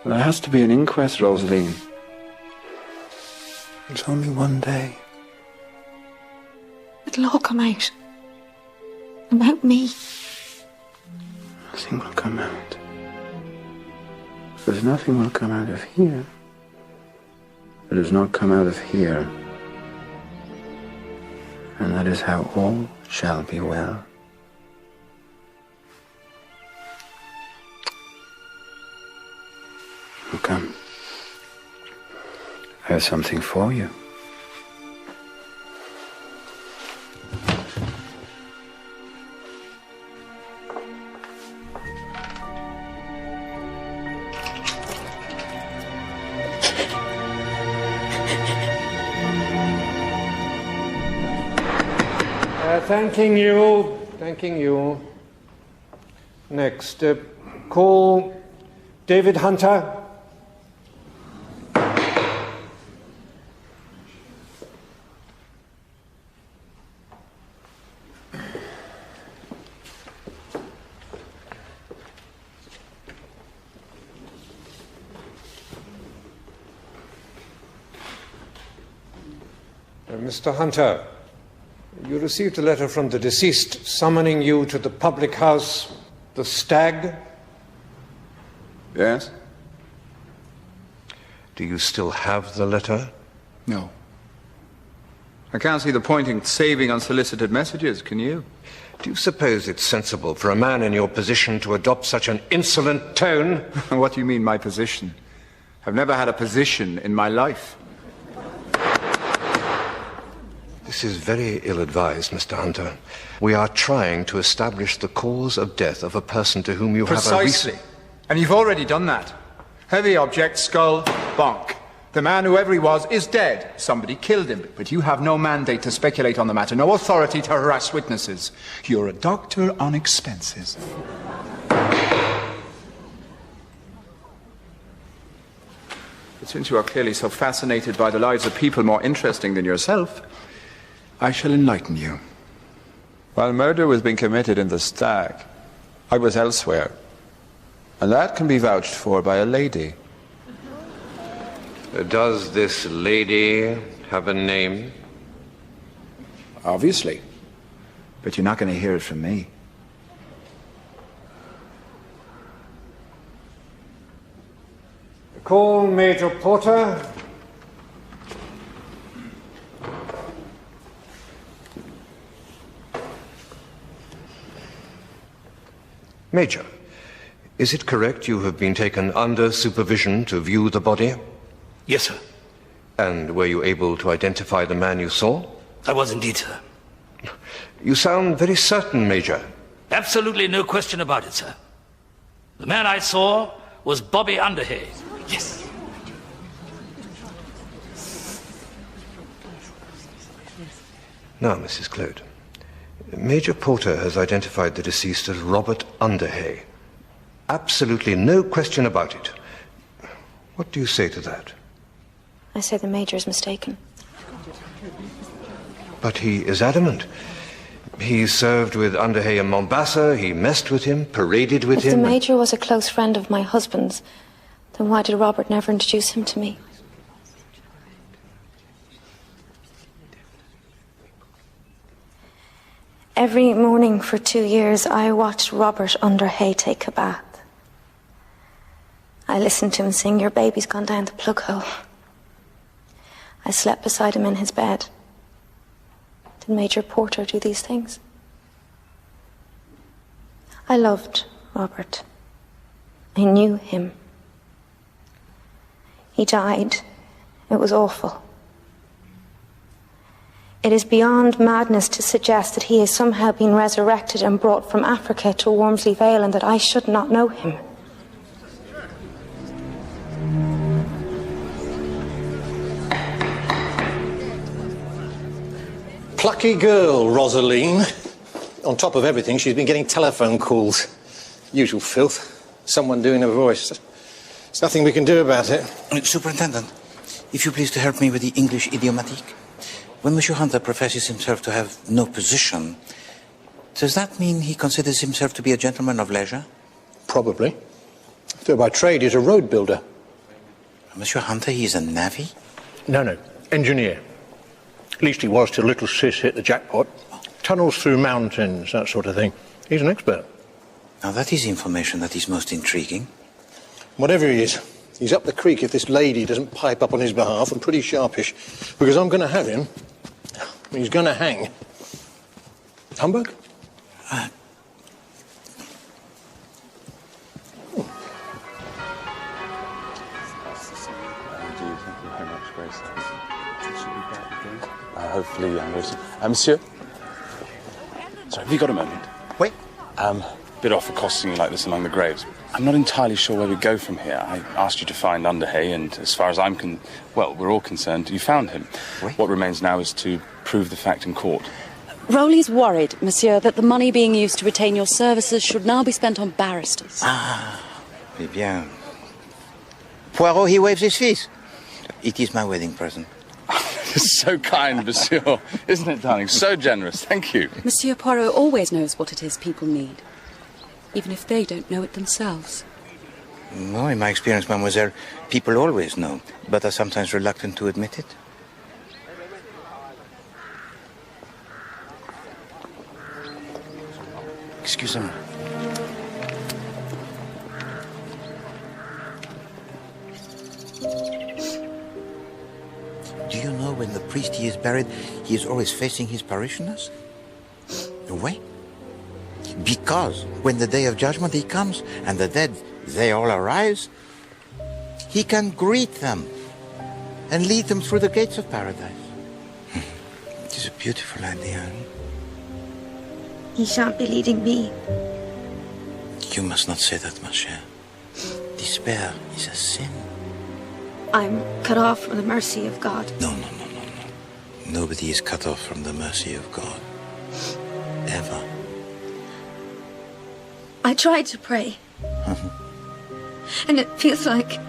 [SPEAKER 11] There has to be an inquest, Rosaline. It's only one day.
[SPEAKER 15] It'll all come out. About me.
[SPEAKER 11] Nothing will come out. Because nothing will come out of here that does not come out of here. And that is how all shall be well. Oh, come. I have something for you.
[SPEAKER 16] Thanking you. Next, call David Hunter. Mr. Hunter, you received a letter from the deceased summoning you to the public house, the Stag?
[SPEAKER 11] Yes?
[SPEAKER 20] Do you still have the letter?
[SPEAKER 11] No. I can't see the point in saving unsolicited messages, can you?
[SPEAKER 20] Do you suppose it's sensible for a man in your position to adopt such an insolent tone?
[SPEAKER 11] What do you mean, my position? I've never had a position in my life.
[SPEAKER 20] This is very ill-advised, Mr. Hunter. We are trying to establish the cause of death of a person to whom you have a
[SPEAKER 11] Precisely. And you've already done that. Heavy object, skull, bonk. The man, whoever he was, is dead. Somebody killed him. But you have no mandate to speculate on the matter, no authority to harass witnesses. You're a doctor on expenses. But since you are clearly so fascinated by the lives of people more interesting than yourself, I shall enlighten you. While murder was being committed in the Stag, I was elsewhere. And that can be vouched for by a lady.
[SPEAKER 20] Does this lady have a name?
[SPEAKER 11] Obviously. But you're not going to hear it from me.
[SPEAKER 16] Call Major Porter.
[SPEAKER 20] Major, is it correct you have been taken under supervision to view the body?
[SPEAKER 1] Yes, sir.
[SPEAKER 20] And were you able to identify the man you saw?
[SPEAKER 1] I was indeed, sir.
[SPEAKER 20] You sound very certain, Major.
[SPEAKER 1] Absolutely no question about it, sir. The man I saw was Bobby Underhay. Yes.
[SPEAKER 20] Now, Mrs. Clode, Major Porter has identified the deceased as Robert Underhay. Absolutely no question about it. What do you say to that?
[SPEAKER 15] I say the Major is mistaken.
[SPEAKER 20] But he is adamant. He served with Underhay in Mombasa, he messed with him, paraded with him.
[SPEAKER 15] If the Major was a close friend of my husband's, then why did Robert never introduce him to me? Every morning for 2 years, I watched Robert Underhay take a bath. I listened to him sing, "Your baby's gone down the plug hole." I slept beside him in his bed. Did Major Porter do these things? I loved Robert. I knew him. He died. It was awful. It is beyond madness to suggest that he has somehow been resurrected and brought from Africa to Wormsley Vale and that I should not know him.
[SPEAKER 16] Plucky girl, Rosaline. On top of everything, she's been getting telephone calls. Usual filth. Someone doing her voice. There's nothing we can do about it.
[SPEAKER 4] Superintendent, if you please to help me with the English idiomatique. When Monsieur Hunter professes himself to have no position, does that mean he considers himself to be a gentleman of leisure?
[SPEAKER 16] Probably. Though by trade he's a road builder.
[SPEAKER 4] Monsieur Hunter, he is a navvy?
[SPEAKER 16] No. Engineer. At least he was till little sis hit the jackpot. Tunnels through mountains, that sort of thing. He's an expert.
[SPEAKER 4] Now that is information that is most intriguing.
[SPEAKER 16] Whatever he is, he's up the creek if this lady doesn't pipe up on his behalf, and pretty sharpish. Because I'm going to have him. He's going to hang. Humbug?
[SPEAKER 12] Hopefully, Monsieur. Sorry, have you got a moment?
[SPEAKER 4] Oui.
[SPEAKER 18] bit off accosting you like this along the graves. I'm not entirely sure where we go from here. I asked you to find Underhay, and as far as we're all concerned, you found him.
[SPEAKER 4] Oui.
[SPEAKER 18] What remains now is to prove the fact in court.
[SPEAKER 6] Rowley's worried, monsieur, that the money being used to retain your services should now be spent on barristers.
[SPEAKER 4] Ah, eh bien. Poirot, he waves his fees. It is my wedding present.
[SPEAKER 18] So kind, monsieur. Isn't it, darling? So generous. Thank you.
[SPEAKER 6] Monsieur Poirot always knows what it is people need, even if they don't know it themselves.
[SPEAKER 4] No, in my experience, mademoiselle, people always know, but are sometimes reluctant to admit it. Excusez-moi. Do you know when the priest he is buried, he is always facing his parishioners? Why? Because when the day of judgment he comes and the dead, they all arise, he can greet them and lead them through the gates of paradise. It is a beautiful idea.
[SPEAKER 9] He shan't be leading me.
[SPEAKER 4] You must not say that, ma chère. Despair is a sin.
[SPEAKER 9] I'm cut off from the mercy of God.
[SPEAKER 4] No. Nobody is cut off from the mercy of God. Ever.
[SPEAKER 9] I tried to pray. And it feels like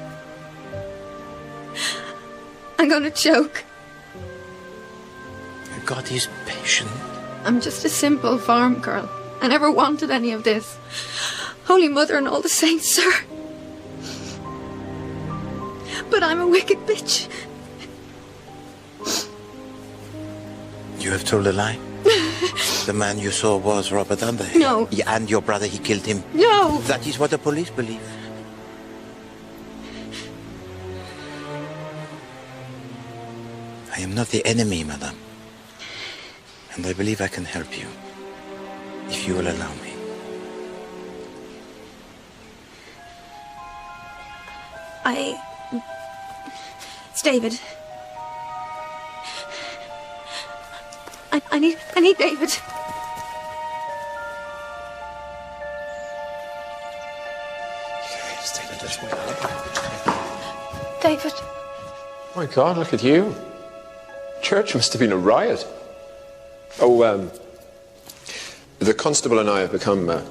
[SPEAKER 9] I'm gonna choke.
[SPEAKER 4] God is patient.
[SPEAKER 15] I'm just a simple farm girl. I never wanted any of this. Holy Mother and all the saints, sir. But I'm a wicked bitch.
[SPEAKER 4] You have told a lie. The man you saw was Robert Underhay.
[SPEAKER 15] No.
[SPEAKER 4] Yeah, and your brother, he killed him.
[SPEAKER 15] No.
[SPEAKER 4] That is what the police believe. I am not the enemy, madame. And I believe I can help you, if you will allow me.
[SPEAKER 9] It's David. I need David. David.
[SPEAKER 11] My God, look at you. Church must have been a riot. Oh, the constable and I have become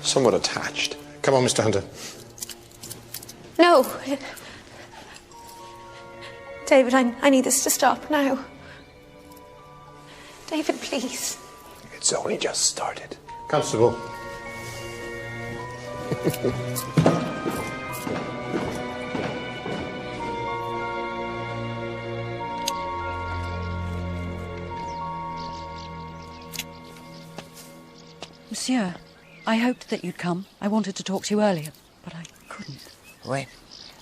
[SPEAKER 11] somewhat attached.
[SPEAKER 16] Come on, Mr. Hunter.
[SPEAKER 9] No. David, I need this to stop now. David, please.
[SPEAKER 11] It's only just started.
[SPEAKER 16] Constable.
[SPEAKER 6] Monsieur, I hoped that you'd come. I wanted to talk to you earlier, but I couldn't.
[SPEAKER 4] Wait.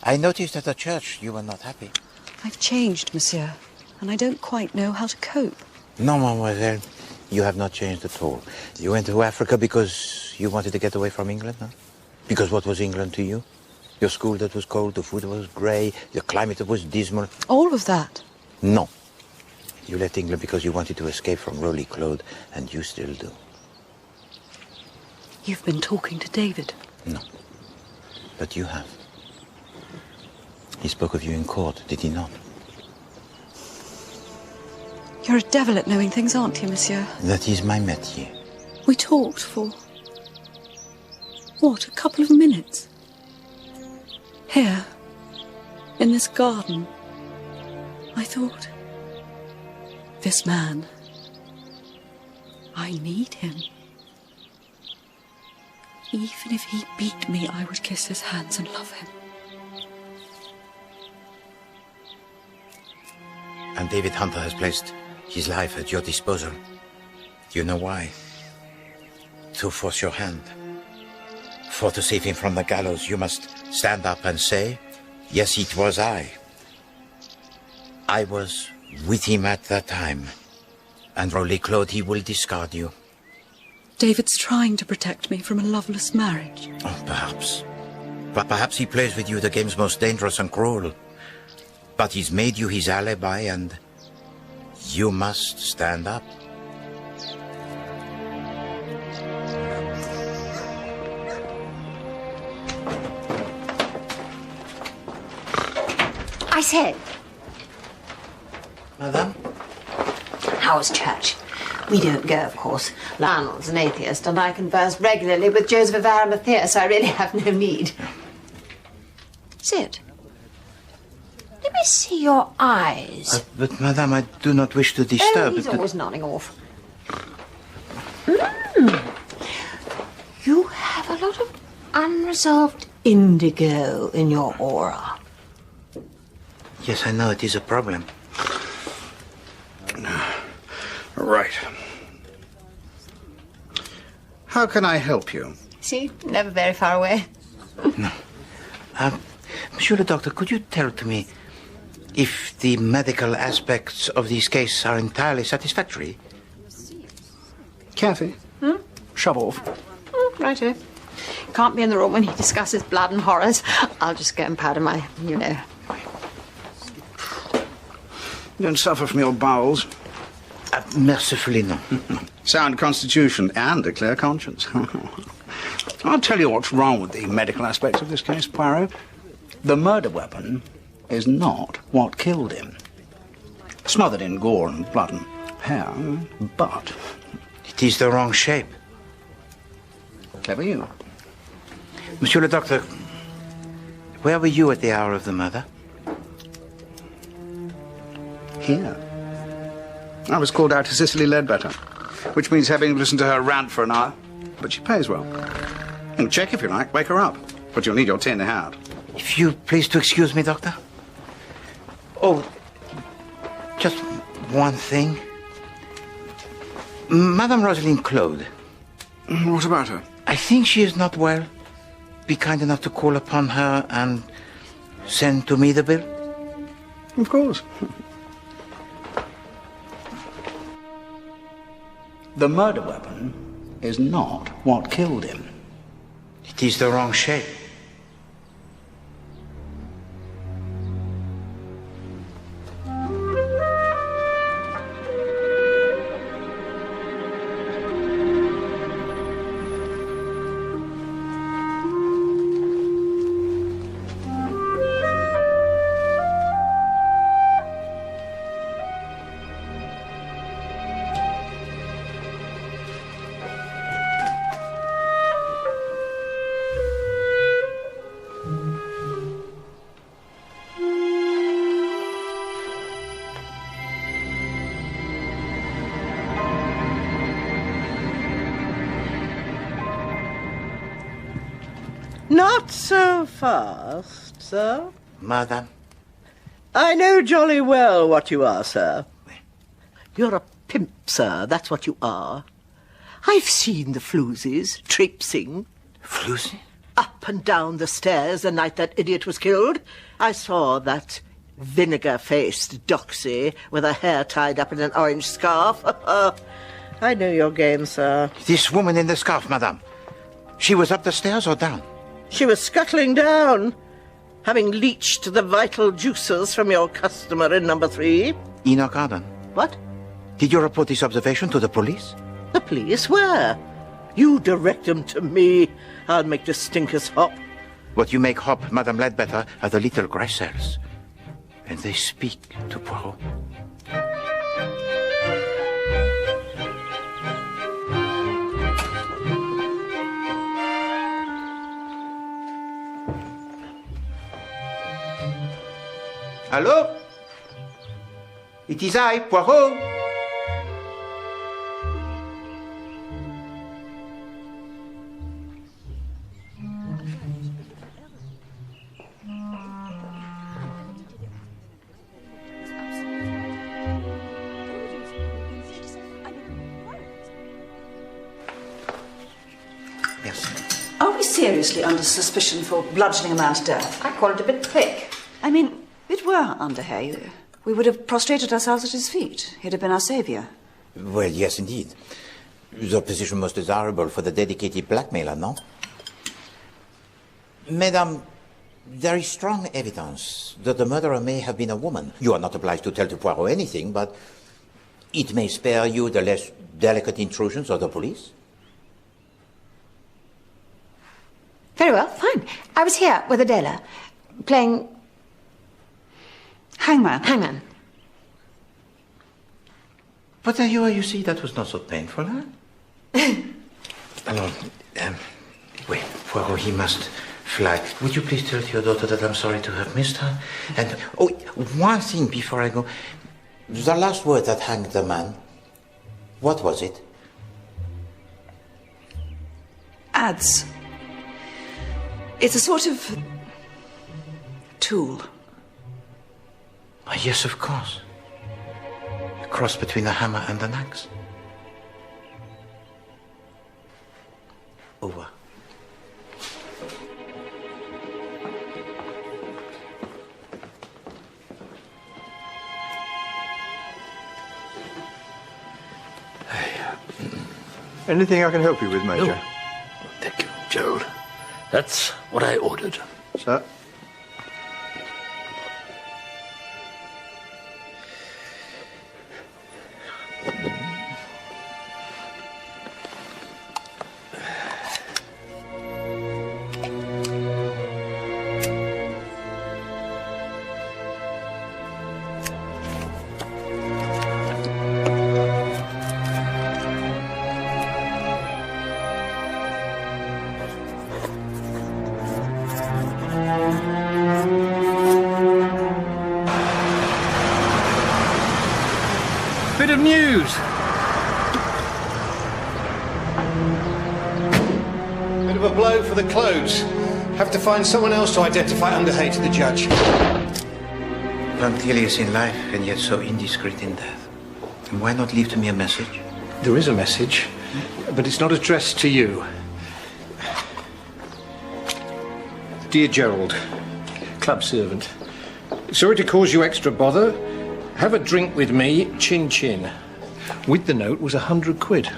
[SPEAKER 4] I noticed at the church you were not happy.
[SPEAKER 6] I've changed, monsieur, and I don't quite know how to cope.
[SPEAKER 4] No, mademoiselle, you have not changed at all. You went to Africa because you wanted to get away from England, huh? Because what was England to you? Your school that was cold, the food that was grey, your climate that was dismal.
[SPEAKER 6] All of that?
[SPEAKER 4] No. You left England because you wanted to escape from Rowley Claude, and you still do.
[SPEAKER 6] You've been talking to David?
[SPEAKER 4] No. But you have. He spoke of you in court, did he not?
[SPEAKER 6] You're a devil at knowing things, aren't you, monsieur?
[SPEAKER 4] That is my métier.
[SPEAKER 6] We talked for... what, a couple of minutes? Here, in this garden. I thought... this man... I need him. Even if he beat me, I would kiss his hands and love him.
[SPEAKER 4] And David Hunter has placed his life at your disposal. Do you know why? To force your hand. For to save him from the gallows, you must stand up and say, yes, it was I. I was with him at that time. And Rowley Claude, he will discard you.
[SPEAKER 6] David's trying to protect me from a loveless marriage.
[SPEAKER 4] Oh, perhaps. But perhaps he plays with you the games most dangerous and cruel. But he's made you his alibi, and you must stand up.
[SPEAKER 9] I said.
[SPEAKER 4] Madame?
[SPEAKER 9] How was church? We don't go, of course. Lionel's an atheist, and I converse regularly with Joseph of Arimathea, so I really have no need. Sit. Let me see your eyes.
[SPEAKER 4] But, Madame, I do not wish to disturb.
[SPEAKER 9] Oh, he's always nodding off. You have a lot of unresolved indigo in your aura.
[SPEAKER 4] Yes, I know it is a problem.
[SPEAKER 2] Right. How can I help you?
[SPEAKER 9] See, never very far away.
[SPEAKER 4] No. Monsieur le Doctor, could you tell to me if the medical aspects of this case are entirely satisfactory?
[SPEAKER 2] Kathy? Shove off.
[SPEAKER 9] Righto. Can't be in the room when he discusses blood and horrors. I'll just go and powder my,
[SPEAKER 2] You don't suffer from your bowels?
[SPEAKER 4] Mercifully, no.
[SPEAKER 2] Sound constitution and a clear conscience. I'll tell you what's wrong with the medical aspects of this case, Poirot. The murder weapon is not what killed him. Smothered in gore and blood and hair, but...
[SPEAKER 4] It is the wrong shape.
[SPEAKER 2] Clever you.
[SPEAKER 4] Monsieur le Doctor, where were you at the hour of the murder?
[SPEAKER 2] Here. I was called out to Cicely Ledbetter, which means having listened to her rant for an hour. But she pays well. And check if you like, wake her up. But you'll need your tin hat.
[SPEAKER 4] If you please to excuse me, Doctor. Oh, just one thing. Madame Rosaline Claude.
[SPEAKER 2] What about her?
[SPEAKER 4] I think she is not well. Be kind enough to call upon her and send to me the bill?
[SPEAKER 2] Of course. The murder weapon is not what killed him.
[SPEAKER 4] It is the wrong shape.
[SPEAKER 17] Not so fast, sir.
[SPEAKER 4] Madam?
[SPEAKER 17] I know jolly well what you are, sir. You're a pimp, sir, that's what you are. I've seen the floozies traipsing.
[SPEAKER 4] Floozy?
[SPEAKER 17] Up and down the stairs the night that idiot was killed. I saw that vinegar-faced doxy with her hair tied up in an orange scarf. I know your game, sir.
[SPEAKER 4] This woman in the scarf, madame. She was up the stairs or down?
[SPEAKER 17] She was scuttling down, having leached the vital juices from your customer in number 3.
[SPEAKER 4] Enoch Arden.
[SPEAKER 17] What?
[SPEAKER 4] Did you report this observation to the police?
[SPEAKER 17] The police? Where? You direct them to me. I'll make the stinkers hop.
[SPEAKER 4] What you make hop, Madame Ledbetter, are the little grass cells. And they speak to Poirot. Hello? It is I, Poirot. Yes.
[SPEAKER 3] Are we seriously under suspicion for bludgeoning a man to death?
[SPEAKER 9] I call it a bit thick.
[SPEAKER 3] I mean, it were Underhay. We would have prostrated ourselves at his feet. He'd have been our saviour.
[SPEAKER 4] Well, yes, indeed. The position most desirable for the dedicated blackmailer, no? Madame, there is strong evidence that the murderer may have been a woman. You are not obliged to tell to Poirot anything, but it may spare you the less delicate intrusions of the police.
[SPEAKER 9] Very well, fine. I was here with Adela, playing
[SPEAKER 3] Hangman.
[SPEAKER 4] Hangman. But you see, that was not so painful, huh? Alors, wait, Poirot, he must fly. Would you please tell your daughter that I'm sorry to have missed her? And, oh, one thing before I go. The last word that hanged the man, what was it?
[SPEAKER 3] Ads. It's a sort of tool.
[SPEAKER 4] Oh, yes, of course. A cross between a hammer and an axe. Over.
[SPEAKER 20] Anything I can help you with, Major?
[SPEAKER 1] No. Thank you, Gerald. That's what I ordered.
[SPEAKER 20] Sir?
[SPEAKER 16] Bit of news. Bit of a blow for the clothes. Have to find someone else to identify Underhay to the judge.
[SPEAKER 4] Punctilious in life and yet so indiscreet in death. And why not leave to me a message?
[SPEAKER 16] There is a message, but it's not addressed to you. Dear Gerald, club servant, sorry to cause you extra bother. Have a drink with me, chin chin. With the note was 100 quid.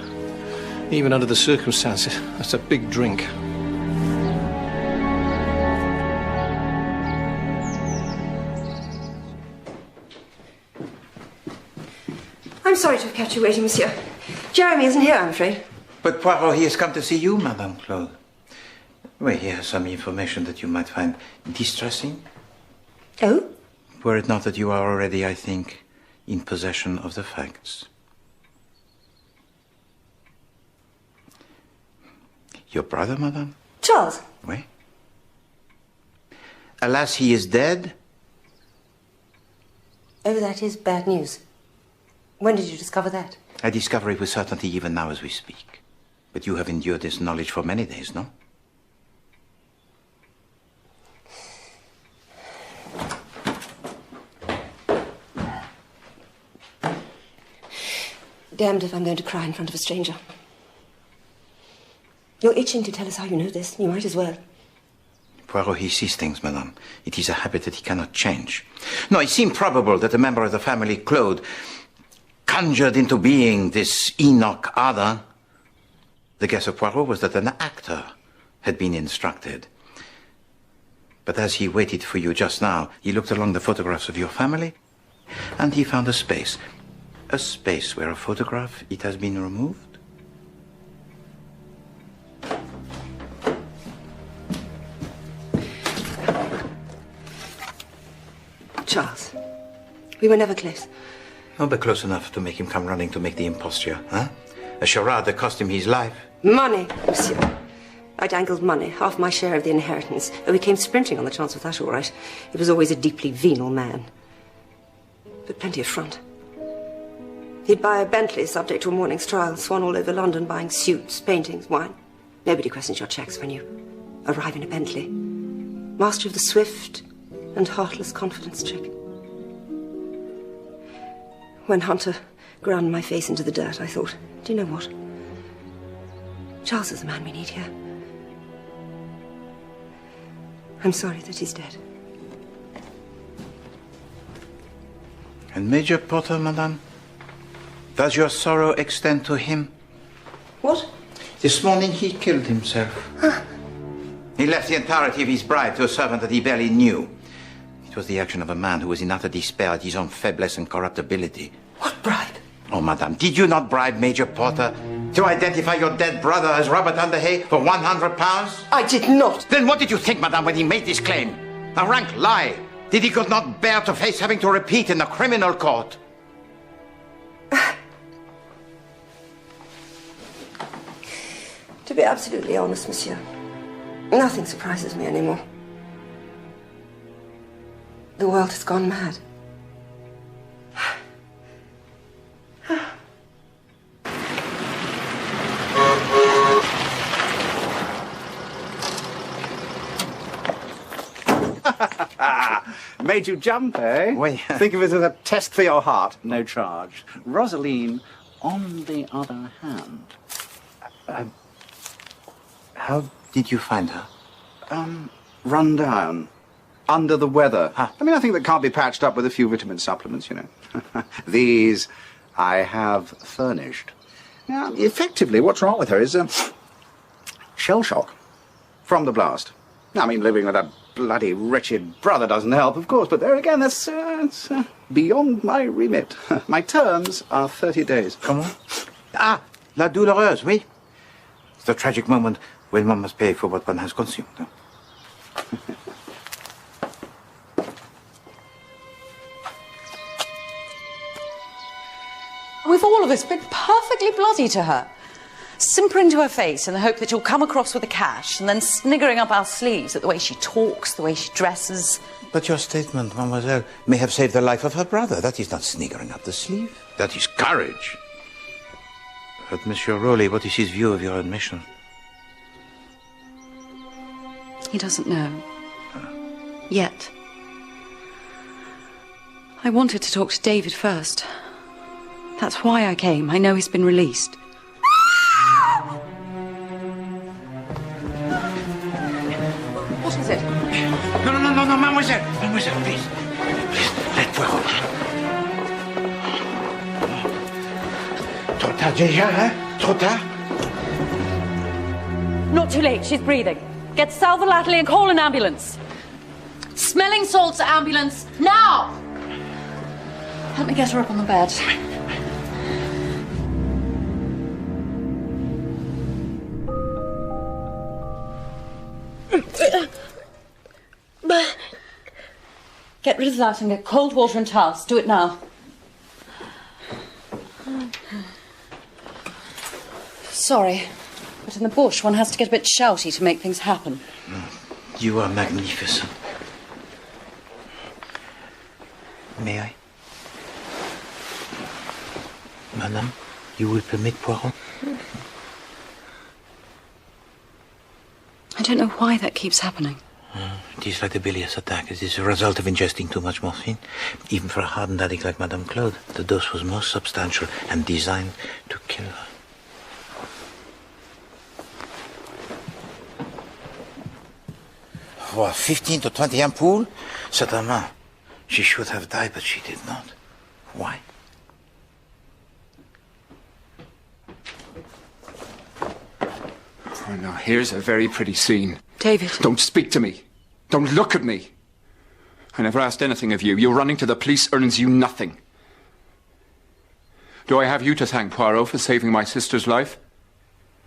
[SPEAKER 16] Even under the circumstances, that's a big drink.
[SPEAKER 14] I'm sorry to have kept you waiting, monsieur. Jeremy isn't here, I'm afraid.
[SPEAKER 4] But Poirot, he has come to see you, Madame Claude. Well, he has some information that you might find distressing.
[SPEAKER 14] Oh?
[SPEAKER 4] Were it not that you are already, I think, in possession of the facts. Your brother, Madame?
[SPEAKER 14] Charles.
[SPEAKER 4] Oui. Alas, he is dead.
[SPEAKER 14] Oh, that is bad news. When did you discover that?
[SPEAKER 4] I discover it with certainty even now as we speak. But you have endured this knowledge for many days, no?
[SPEAKER 14] Damned if I'm going to cry in front of a stranger. You're itching to tell us how you know this. You might as well.
[SPEAKER 4] Poirot, he sees things, Madame. It is a habit that he cannot change. No, it seemed probable that a member of the family, Claude, conjured into being this Enoch other. The guess of Poirot was that an actor had been instructed. But as he waited for you just now, he looked along the photographs of your family, and he found a space. A space where a photograph, it has been removed.
[SPEAKER 14] Charles, we were never close.
[SPEAKER 4] No, but close enough to make him come running to make the imposture, huh? A charade that cost him his life.
[SPEAKER 14] Money, monsieur. I dangled money, half my share of the inheritance. Oh, he came sprinting on the chance of that, all right. He was always a deeply venal man. But plenty of front. He'd buy a Bentley subject to a morning's trial, swan all over London buying suits, paintings, wine. Nobody questions your checks when you arrive in a Bentley. Master of the swift and heartless confidence trick. When Hunter ground my face into the dirt, I thought, do you know what? Charles is the man we need here. I'm sorry that he's dead.
[SPEAKER 4] And Major Potter, Madame? Does your sorrow extend to him?
[SPEAKER 14] What?
[SPEAKER 4] This morning he killed himself.
[SPEAKER 14] Huh?
[SPEAKER 4] He left the entirety of his bribe to a servant that he barely knew. It was the action of a man who was in utter despair at his own faiblesse and corruptibility.
[SPEAKER 14] What bribe?
[SPEAKER 4] Oh, Madame, did you not bribe Major Potter to identify your dead brother as Robert Underhay for £100?
[SPEAKER 14] I did not.
[SPEAKER 4] Then what did you think, Madame, when he made this claim? A rank lie. That he could not bear to face having to repeat in the criminal court.
[SPEAKER 14] To be absolutely honest, monsieur, nothing surprises me anymore. The world has gone mad.
[SPEAKER 2] Made you jump, eh?
[SPEAKER 4] Oui.
[SPEAKER 2] Think of it as a test for your heart. No charge. Rosaline, on the other hand...
[SPEAKER 4] How did you find her?
[SPEAKER 2] Run down. Under the weather. I mean, I think that can't be patched up with a few vitamin supplements, you know. These I have furnished. Now, effectively, what's wrong with her is shell shock from the blast. I mean, living with a bloody wretched brother doesn't help, of course, but there again, that's beyond my remit. My terms are 30 days.
[SPEAKER 4] Comment? Ah, la douloureuse, oui. It's the tragic moment when one must pay for what one has consumed.
[SPEAKER 6] We've all of us been perfectly bloody to her. Simpering to her face in the hope that she'll come across with the cash and then sniggering up our sleeves at the way she talks, the way she dresses.
[SPEAKER 4] But your statement, mademoiselle, may have saved the life of her brother. That is not sniggering up the sleeve. That is courage. But, Monsieur Rowley, what is his view of your admission?
[SPEAKER 6] He doesn't know. Yet. I wanted to talk to David first. That's why I came. I know he's been released. What is it?
[SPEAKER 4] No, mademoiselle. Mademoiselle, please. Please, let Poirot. Trop tard déjà, hein? Trop tard?
[SPEAKER 6] Not too late. She's breathing. Get Salva Latterly and call an ambulance. Smelling salts ambulance, now! Help me get her up on the bed. Get rid of that and get cold water and towels. Do it now. Sorry, but in the bush one has to get a bit shouty to make things happen.
[SPEAKER 4] You are magnificent. May I? Madame, you will permit Poirot?
[SPEAKER 6] I don't know why that keeps happening.
[SPEAKER 4] It is like the bilious attack. It is a result of ingesting too much morphine. Even for a hardened addict like Madame Claude, the dose was most substantial and designed to kill her. For 15 to 20 ampoules? Certainement. She should have died, but she did not. Why?
[SPEAKER 18] Oh, now, here's a very pretty scene.
[SPEAKER 6] David.
[SPEAKER 18] Don't speak to me. Don't look at me. I never asked anything of you. Your running to the police earns you nothing. Do I have you to thank, Poirot, for saving my sister's life?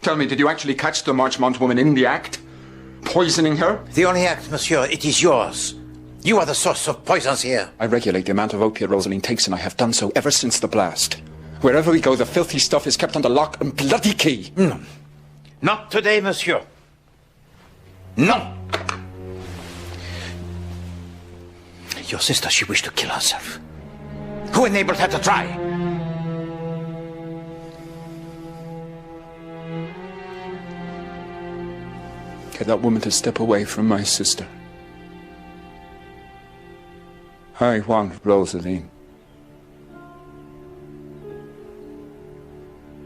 [SPEAKER 18] Tell me, did you actually catch the Marchmont woman in the act? Poisoning her?
[SPEAKER 4] The only act, monsieur, it is yours. You are the source of poisons here.
[SPEAKER 18] I regulate the amount of opiate Rosaline takes, and I have done so ever since the blast. Wherever we go, the filthy stuff is kept under lock and bloody key.
[SPEAKER 4] No. Not today, monsieur. No. Your sister, she wished to kill herself. Who enabled her to try?
[SPEAKER 18] Get that woman to step away from my sister. I want Rosaline.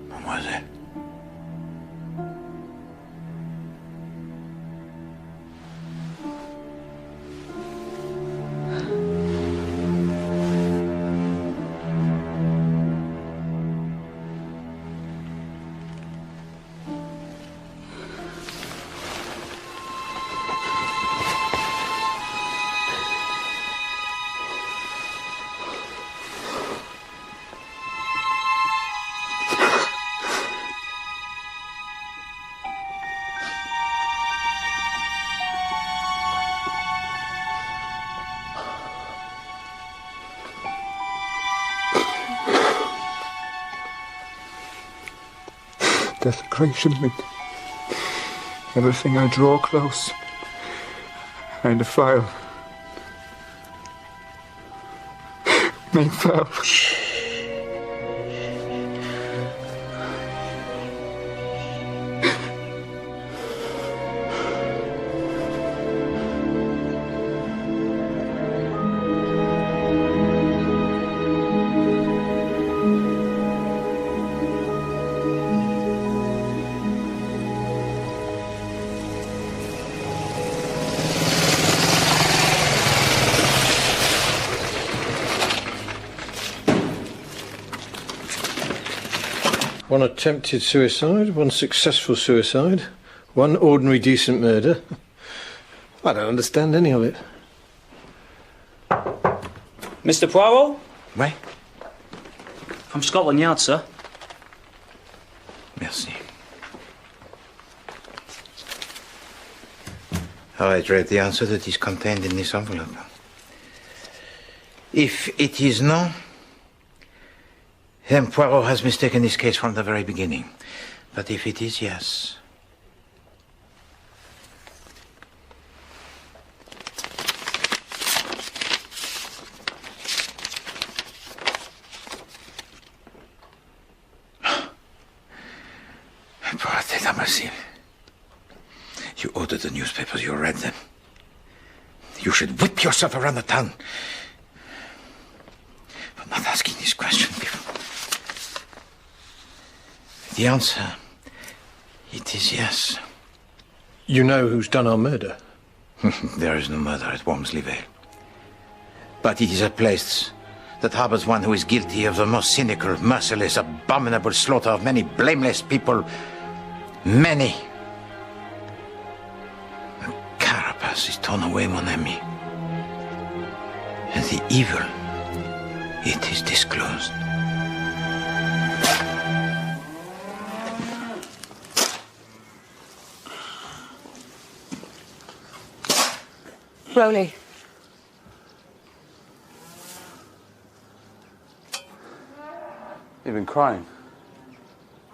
[SPEAKER 4] Mademoiselle.
[SPEAKER 19] desecration and everything I draw close and defile. Make foul.
[SPEAKER 16] One attempted suicide, one successful suicide, one ordinary decent murder. I don't understand any of it.
[SPEAKER 21] Mr. Poirot?
[SPEAKER 4] Oui?
[SPEAKER 21] From Scotland Yard, sir.
[SPEAKER 4] Merci. I read the answer that is contained in this envelope. If it is no, then Poirot has mistaken this case from the very beginning. But if it is yes... You ordered the newspapers, you read them. You should whip yourself around the town for not asking this question before. The answer, it is yes.
[SPEAKER 16] You know who's done our murder?
[SPEAKER 4] There is no murder at Wormsley Vale. But it is a place that harbors one who is guilty of the most cynical, merciless, abominable slaughter of many blameless people. Many. The carapace is torn away, mon ami. And the evil, it is disclosed.
[SPEAKER 6] Rowley.
[SPEAKER 18] You've been crying.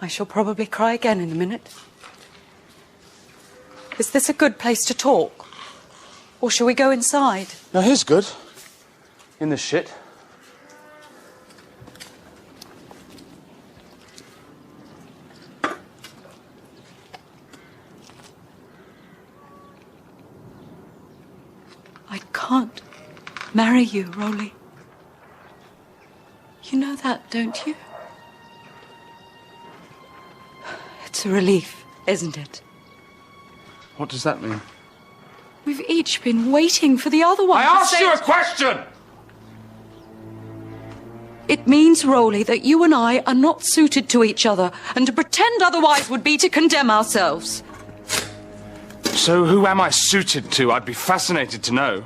[SPEAKER 6] I shall probably cry again in a minute. Is this a good place to talk? Or shall we go inside?
[SPEAKER 18] No, here's good. In the shit.
[SPEAKER 6] I can't marry you, Rowley. You know that, don't you? It's a relief, isn't it?
[SPEAKER 18] What does that mean?
[SPEAKER 6] We've each been waiting for the other one.
[SPEAKER 18] I asked you a question!
[SPEAKER 6] It means, Rowley, that you and I are not suited to each other, and to pretend otherwise would be to condemn ourselves.
[SPEAKER 18] So who am I suited to? I'd be fascinated to know.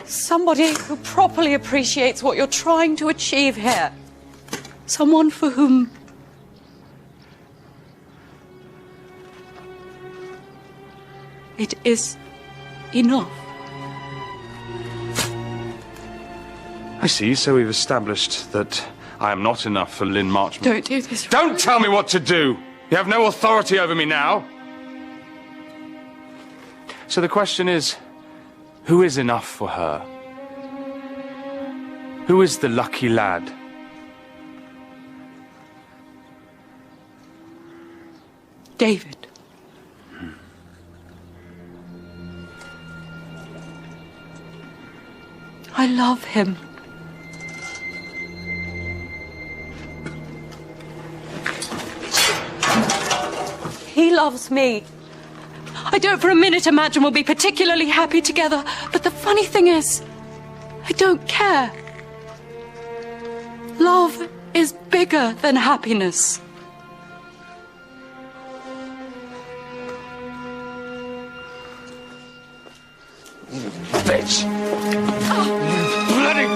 [SPEAKER 6] Somebody who properly appreciates what you're trying to achieve here. Someone for whom it is enough.
[SPEAKER 18] I see, so we've established that I am not enough for Lynn Marchmont.
[SPEAKER 6] Don't do this.
[SPEAKER 18] Don't tell me what to do! You have no authority over me now. So the question is, who is enough for her? Who is the lucky lad?
[SPEAKER 6] David. I love him. He loves me. I don't for a minute imagine we'll be particularly happy together, but the funny thing is, I don't care. Love is bigger than happiness.
[SPEAKER 18] Bitch! Bloody...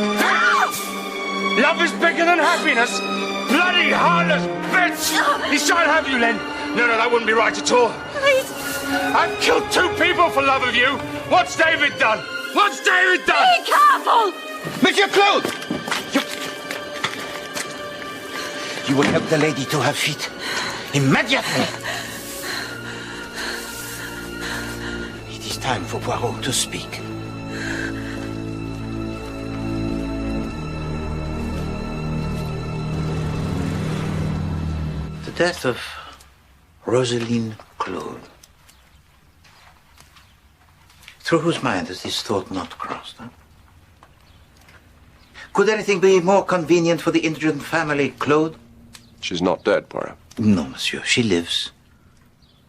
[SPEAKER 18] Love is bigger than happiness! Bloody heartless bitch! He's trying to have you, Len. No, that wouldn't be right at all.
[SPEAKER 6] Please.
[SPEAKER 18] I've killed 2 people for love of you. What's David done? What's David done?
[SPEAKER 6] Be careful!
[SPEAKER 4] Monsieur Claude! You will help the lady to her feet. Immediately! It is time for Poirot to speak. The death of Rosaline Claude. Through whose mind has this thought not crossed? Huh? Could anything be more convenient for the indigent family, Claude?
[SPEAKER 11] She's not dead, Poirot.
[SPEAKER 4] No, monsieur, she lives.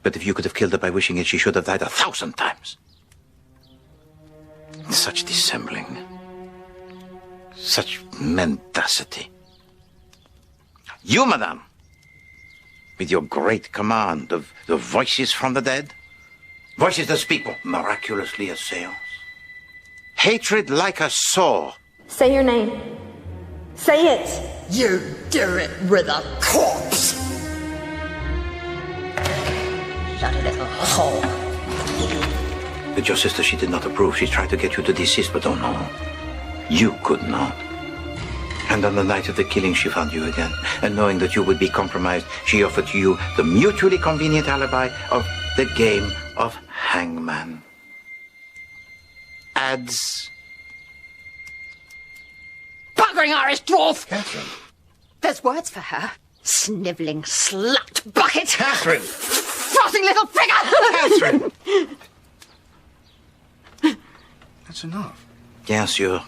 [SPEAKER 4] But if you could have killed her by wishing it, she should have died 1,000 times. Such dissembling. Such mendacity. You, madame, with your great command of the voices from the dead, voices that speak miraculously as seance. Hatred like a sore.
[SPEAKER 15] Say your name. Say it.
[SPEAKER 7] You do it with a corpse. Bloody little whore.
[SPEAKER 4] But your sister, she did not approve. She tried to get you to desist, but oh no. You could not. And on the night of the killing, she found you again. And knowing that you would be compromised, she offered to you the mutually convenient alibi of the game of hangman. Ads.
[SPEAKER 9] Buggering Irish dwarf!
[SPEAKER 4] Catherine.
[SPEAKER 9] There's words for her. Snivelling slut bucket!
[SPEAKER 4] Catherine!
[SPEAKER 9] Frothing little figure!
[SPEAKER 4] Catherine! That's enough. Bien sûr.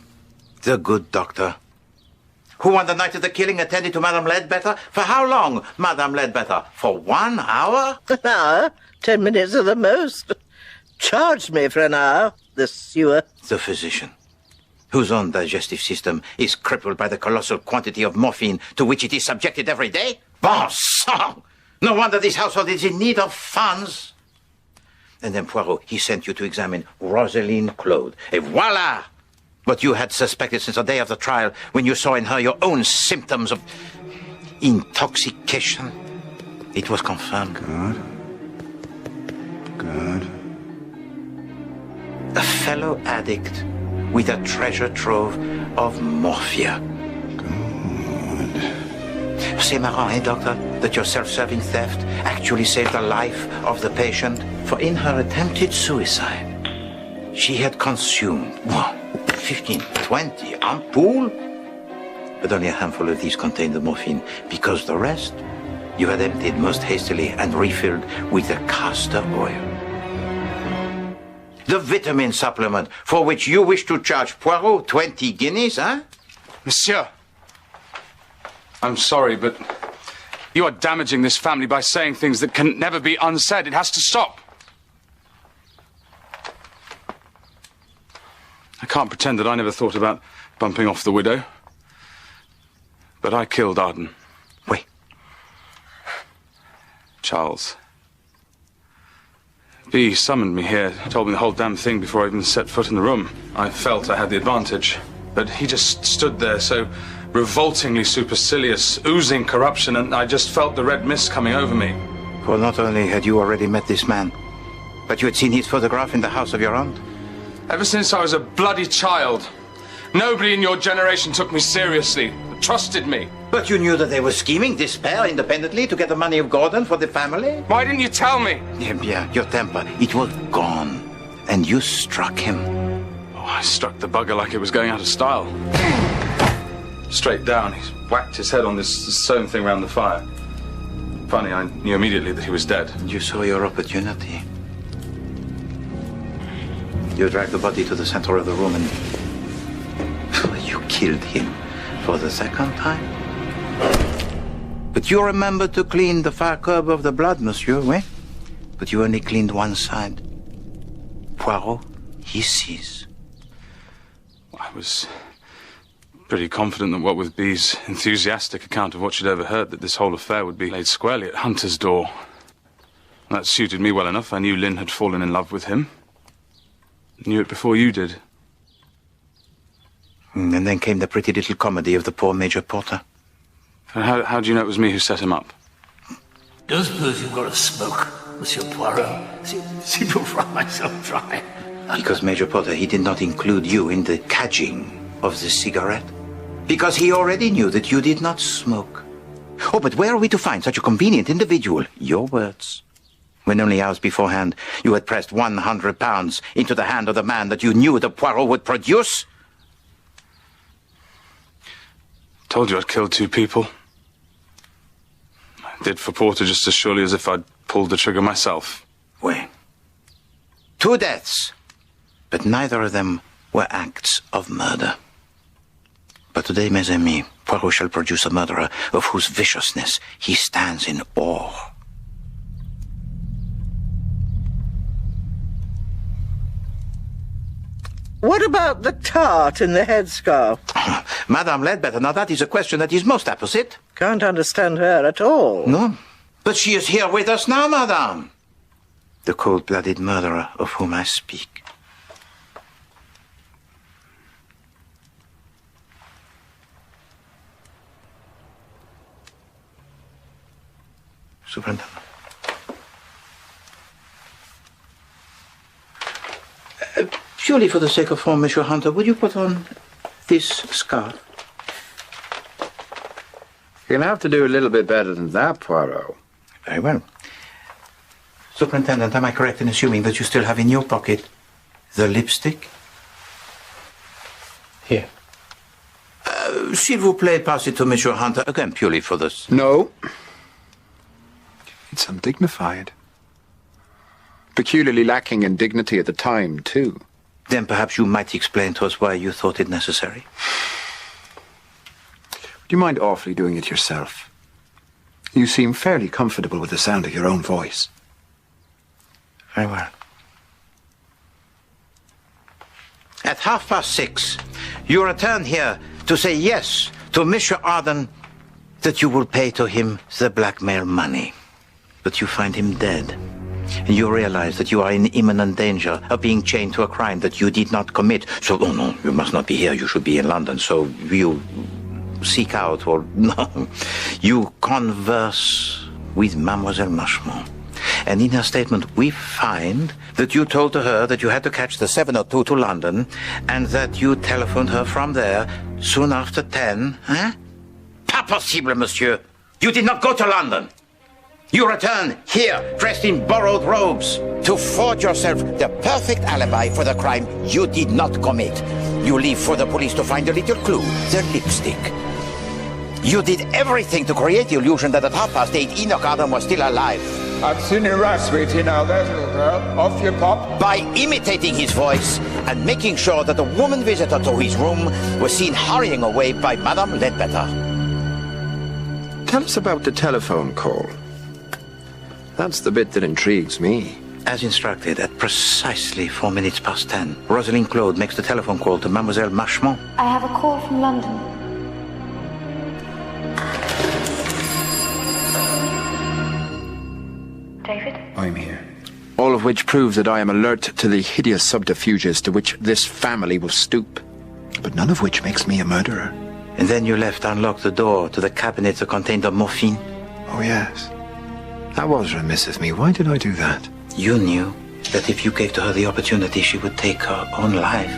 [SPEAKER 4] The good doctor. Who on the night of the killing attended to Madame Ledbetter? For how long, Madame Ledbetter? For 1 hour?
[SPEAKER 17] An hour? 10 minutes at the most. Charged me for an hour, the sewer.
[SPEAKER 4] The physician, whose own digestive system is crippled by the colossal quantity of morphine to which it is subjected every day? Bon sang! No wonder this household is in need of funds. And then Poirot, he sent you to examine Rosaline Claude. Et voila! What you had suspected since the day of the trial, when you saw in her your own symptoms of intoxication. It was confirmed.
[SPEAKER 2] Good.
[SPEAKER 4] A fellow addict with a treasure trove of morphia. C'est marrant, eh, doctor, that your self-serving theft actually saved the life of the patient. For in her attempted suicide, she had consumed 15, 20 ampoules. But only a handful of these contained the morphine, because the rest you had emptied most hastily and refilled with the castor oil. The vitamin supplement for which you wish to charge Poirot 20 guineas, huh?
[SPEAKER 18] Monsieur, I'm sorry, but you are damaging this family by saying things that can never be unsaid. It has to stop. I can't pretend that I never thought about bumping off the widow. But I killed Arden.
[SPEAKER 4] Wait.
[SPEAKER 18] Charles. B summoned me here, told me the whole damn thing before I even set foot in the room. I felt I had the advantage, but he just stood there so revoltingly supercilious, oozing corruption, and I just felt the red mist coming over me.
[SPEAKER 4] For not only had you already met this man, but you had seen his photograph in the house of your aunt?
[SPEAKER 18] Ever since I was a bloody child, nobody in your generation took me seriously, trusted me.
[SPEAKER 4] But you knew that they were scheming, this pair, independently, to get the money of Gordon for the family?
[SPEAKER 18] Why didn't you tell me?
[SPEAKER 4] Yeah, bien, your temper, it was gone. And you struck him.
[SPEAKER 18] Oh, I struck the bugger like it was going out of style. Straight down, he whacked his head on this sewn thing around the fire. Funny, I knew immediately that he was dead.
[SPEAKER 4] You saw your opportunity. You dragged the body to the center of the room and you killed him for the second time. But you remembered to clean the far curb of the blood, monsieur, oui? But you only cleaned one side. Poirot, he sees.
[SPEAKER 18] I was pretty confident that what with B's enthusiastic account of what she'd overheard, that this whole affair would be laid squarely at Hunter's door. That suited me well enough. I knew Lynn had fallen in love with him. Knew it before you did.
[SPEAKER 4] And then came the pretty little comedy of the poor Major Porter.
[SPEAKER 18] How do you know it was me who set him up?
[SPEAKER 1] Don't suppose you've got a smoke, Monsieur Poirot? See to fry myself dry.
[SPEAKER 4] Because Major Porter, he did not include you in the cadging of the cigarette. Because he already knew that you did not smoke. Oh, but where are we to find such a convenient individual? Your words. When only hours beforehand you had pressed £100 into the hand of the man that you knew the Poirot would produce?
[SPEAKER 18] Told you I'd killed 2 people. I did for Porter just as surely as if I'd pulled the trigger myself.
[SPEAKER 4] Wait. 2 deaths, but neither of them were acts of murder. But today, mes amis, Poirot shall produce a murderer of whose viciousness he stands in awe.
[SPEAKER 17] What about the tart in the headscarf?
[SPEAKER 4] Madame Ledbetter, now that is a question that is most apposite.
[SPEAKER 17] Can't understand her at all.
[SPEAKER 4] No, but she is here with us now, madame. The cold-blooded murderer of whom I speak. Superintendent. Purely for the sake of form, Monsieur Hunter, would you put on this scarf?
[SPEAKER 11] You'll have to do a little bit better than that, Poirot.
[SPEAKER 4] Very well. Superintendent, am I correct in assuming that you still have in your pocket the lipstick?
[SPEAKER 16] Here.
[SPEAKER 4] S'il vous plaît, pass it to Monsieur Hunter, again purely for this.
[SPEAKER 11] No. It's undignified. Peculiarly lacking in dignity at the time, too.
[SPEAKER 4] Then perhaps you might explain to us why you thought it necessary.
[SPEAKER 11] Would you mind awfully doing it yourself? You seem fairly comfortable with the sound of your own voice.
[SPEAKER 4] Very well. At 6:30, you return here to say yes to Monsieur Arden that you will pay to him the blackmail money. But you find him dead. And you realize that you are in imminent danger of being chained to a crime that you did not commit. So, oh no, you must not be here. You should be in London. So you seek out, or no, you converse with Mademoiselle Marchemont. And in her statement, we find that you told to her that you had to catch the 7:02 to London, and that you telephoned her from there soon after 10. Hein? Pas possible, monsieur. You did not go to London. You return here, dressed in borrowed robes, to forge yourself the perfect alibi for the crime you did not commit. You leave for the police to find a little clue, the lipstick. You did everything to create the illusion that at 8:30 Enoch Arden was still alive.
[SPEAKER 5] I've seen you rest, sweetie. Now there's a little girl. Off you pop.
[SPEAKER 4] By imitating his voice and making sure that the woman visitor to his room was seen hurrying away by Madame Ledbetter.
[SPEAKER 11] Tell us about the telephone call. That's the bit that intrigues me.
[SPEAKER 4] As instructed, at precisely 10:04, Rosalind Claude makes the telephone call to Mademoiselle Marchemont.
[SPEAKER 15] I have a call from London. David?
[SPEAKER 11] I'm here. All of which proves that I am alert to the hideous subterfuges to which this family will stoop. But none of which makes me a murderer.
[SPEAKER 4] And then you left unlocked the door to the cabinet that contained the morphine.
[SPEAKER 11] Oh, yes. That was remiss of me. Why did I do that?
[SPEAKER 4] You knew that if you gave to her the opportunity, she would take her own life.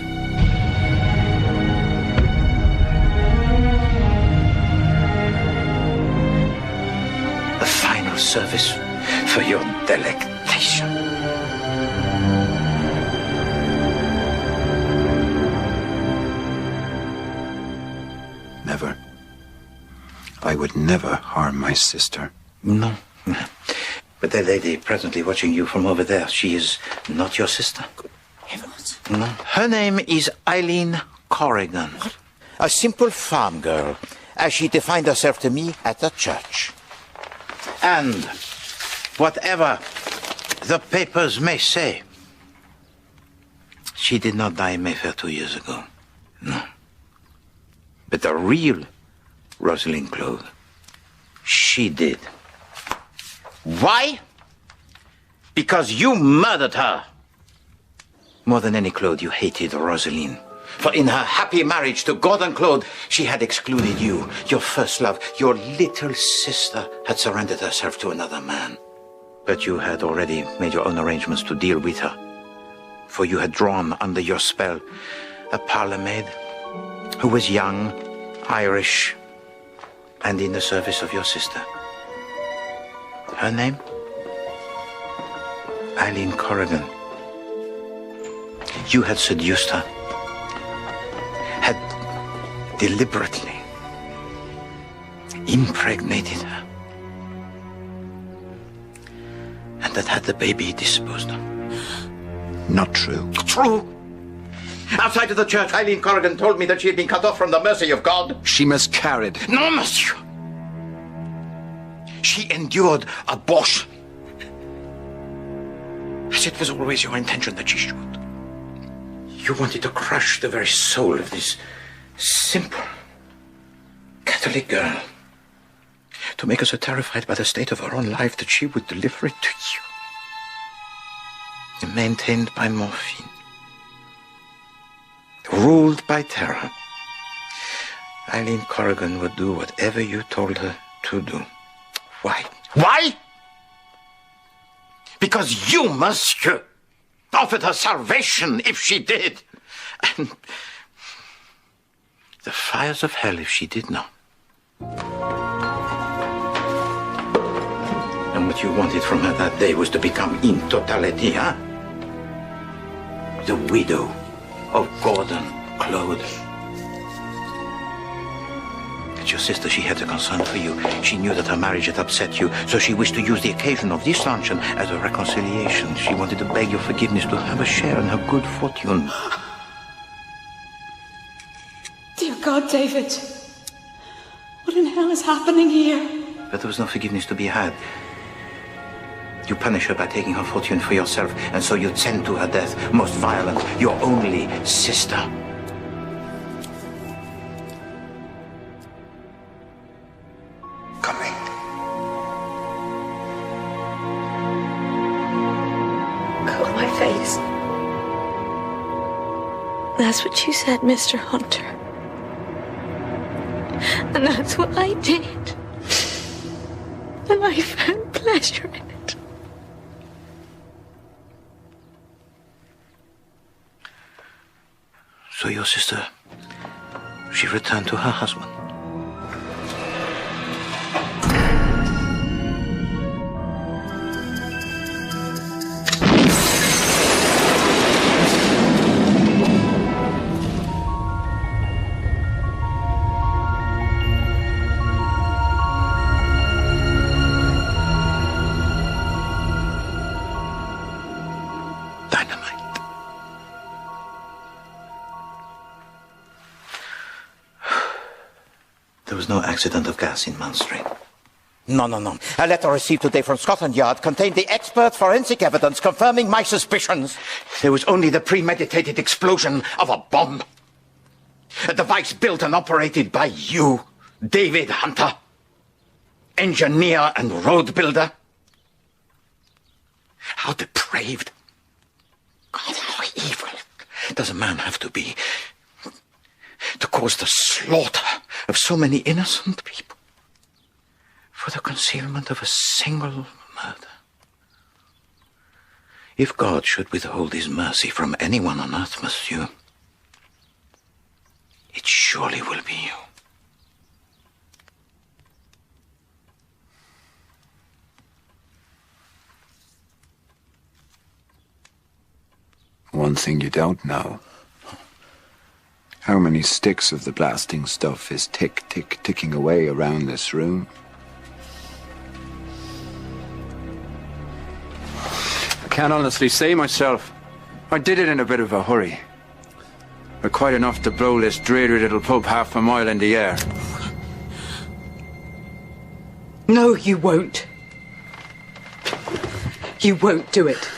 [SPEAKER 4] A final service for your delectation.
[SPEAKER 11] Never. I would never harm my sister.
[SPEAKER 4] No. But that lady presently watching you from over there, she is not your sister. Good heavens. No. Her name is Eileen Corrigan. What? A simple farm girl, as she defined herself to me at the church. And whatever the papers may say, she did not die in Mayfair 2 years ago. No. But the real Rosalind Claude, she did. Why? Because you murdered her. More than any Claude, you hated Rosalind. For in her happy marriage to Gordon Claude, she had excluded you, your first love. Your little sister had surrendered herself to another man. But you had already made your own arrangements to deal with her. For you had drawn under your spell a parlour maid who was young, Irish, and in the service of your sister. Her name? Eileen Corrigan. You had seduced her, had deliberately impregnated her, and that had the baby disposed of.
[SPEAKER 20] Not true.
[SPEAKER 4] True. Outside of the church, Eileen Corrigan told me that she had been cut off from the mercy of God.
[SPEAKER 20] She miscarried.
[SPEAKER 4] No, monsieur. She endured abortion. As it was always your intention that she should. You wanted to crush the very soul of this simple Catholic girl. To make her so terrified by the state of her own life that she would deliver it to you. Maintained by morphine. Ruled by terror. Eileen Corrigan would do whatever you told her to do. Why? Why? Because you, monsieur, offered her salvation if she did. And the fires of hell if she did not. And what you wanted from her that day was to become in totality, huh? The widow of Gordon Claude. But your sister, she had a concern for you. She knew that her marriage had upset you, so she wished to use the occasion of this luncheon as a reconciliation. She wanted to beg your forgiveness, to have a share in her good fortune.
[SPEAKER 6] Dear God, David. What in hell is happening here?
[SPEAKER 4] But there was no forgiveness to be had. You punish her by taking her fortune for yourself, and so you'd send to her death, most violent, your only sister.
[SPEAKER 20] Coming.
[SPEAKER 15] Coat my face. That's what you said, Mr. Hunter. And that's what I did. And I found pleasure in it.
[SPEAKER 4] So your sister, she returned to her husband. There was no accident of gas in Mount Street. No. A letter received today from Scotland Yard contained the expert forensic evidence confirming my suspicions. There was only the premeditated explosion of a bomb. A device built and operated by you, David Hunter, engineer and road builder. How depraved. God, how evil does a man have to be to cause the slaughter of so many innocent people for the concealment of a single murder? If God should withhold his mercy from anyone on earth, monsieur, it surely will be you.
[SPEAKER 11] One thing you don't know. How many sticks of the blasting stuff is ticking away around this room?
[SPEAKER 18] I can't honestly say myself. I did it in a bit of a hurry. But quite enough to blow this dreary little pub half a mile in the air.
[SPEAKER 7] No, you won't. You won't do it.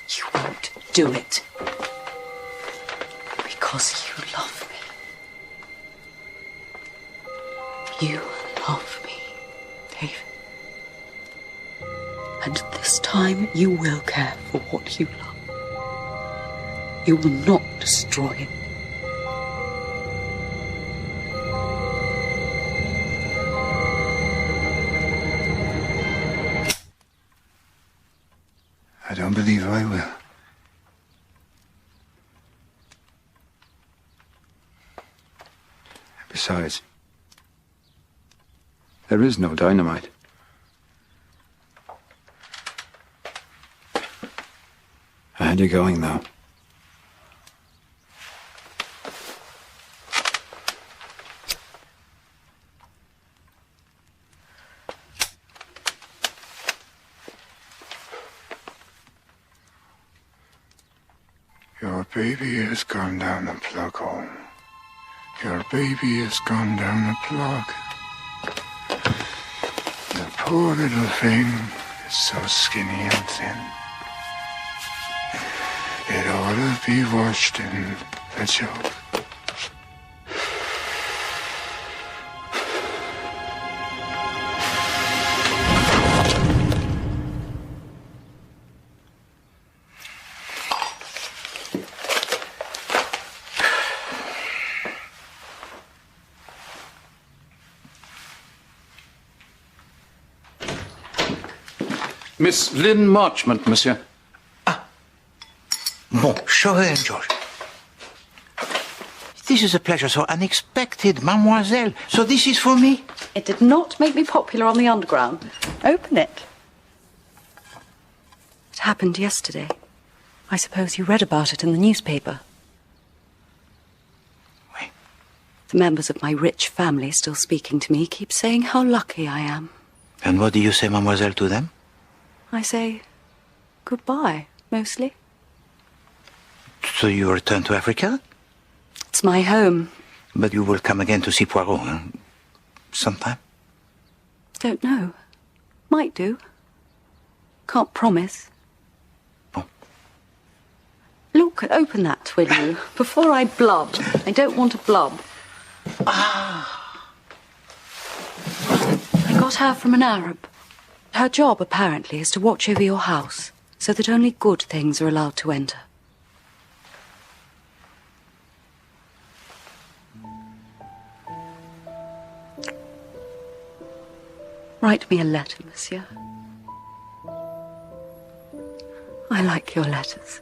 [SPEAKER 7] You won't do it. Because you love me. You love me, David. And this time you will care for what you love. You will not destroy it.
[SPEAKER 11] I don't believe I will. Besides, There is no dynamite. I had you going, though.
[SPEAKER 19] Your baby has gone down the plug hole. Your baby has gone down the plug. The poor little thing is so skinny and thin. It ought to be washed in the jug.
[SPEAKER 12] Miss Lynn Marchmont, monsieur.
[SPEAKER 4] Bon, show her in, George. This is a pleasure so unexpected, mademoiselle. So this is for me?
[SPEAKER 6] It did not make me popular on the underground. Open it. It happened yesterday. I suppose you read about it in the newspaper.
[SPEAKER 4] Oui.
[SPEAKER 6] The members of my rich family still speaking to me keep saying how lucky I am.
[SPEAKER 4] And what do you say, mademoiselle, to them?
[SPEAKER 6] I say goodbye, mostly.
[SPEAKER 4] So you return to Africa?
[SPEAKER 6] It's my home.
[SPEAKER 4] But you will come again to see Poirot, huh? Sometime?
[SPEAKER 6] Don't know. Might do. Can't promise.
[SPEAKER 4] Oh.
[SPEAKER 6] Look, open that, will you? Before I blub. I don't want to blub.
[SPEAKER 4] Ah.
[SPEAKER 6] I got her from an Arab. Her job, apparently, is to watch over your house, so that only good things are allowed to enter. Write me a letter, monsieur. I like your letters.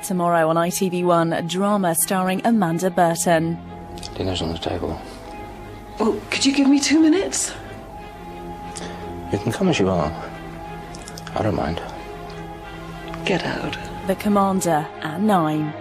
[SPEAKER 10] Tomorrow on ITV1, a drama starring Amanda Burton.
[SPEAKER 12] Dinner's on the table.
[SPEAKER 22] Well, could you give me 2 minutes?
[SPEAKER 12] You can come as you are. I don't mind.
[SPEAKER 22] Get out.
[SPEAKER 10] The Commander at 9.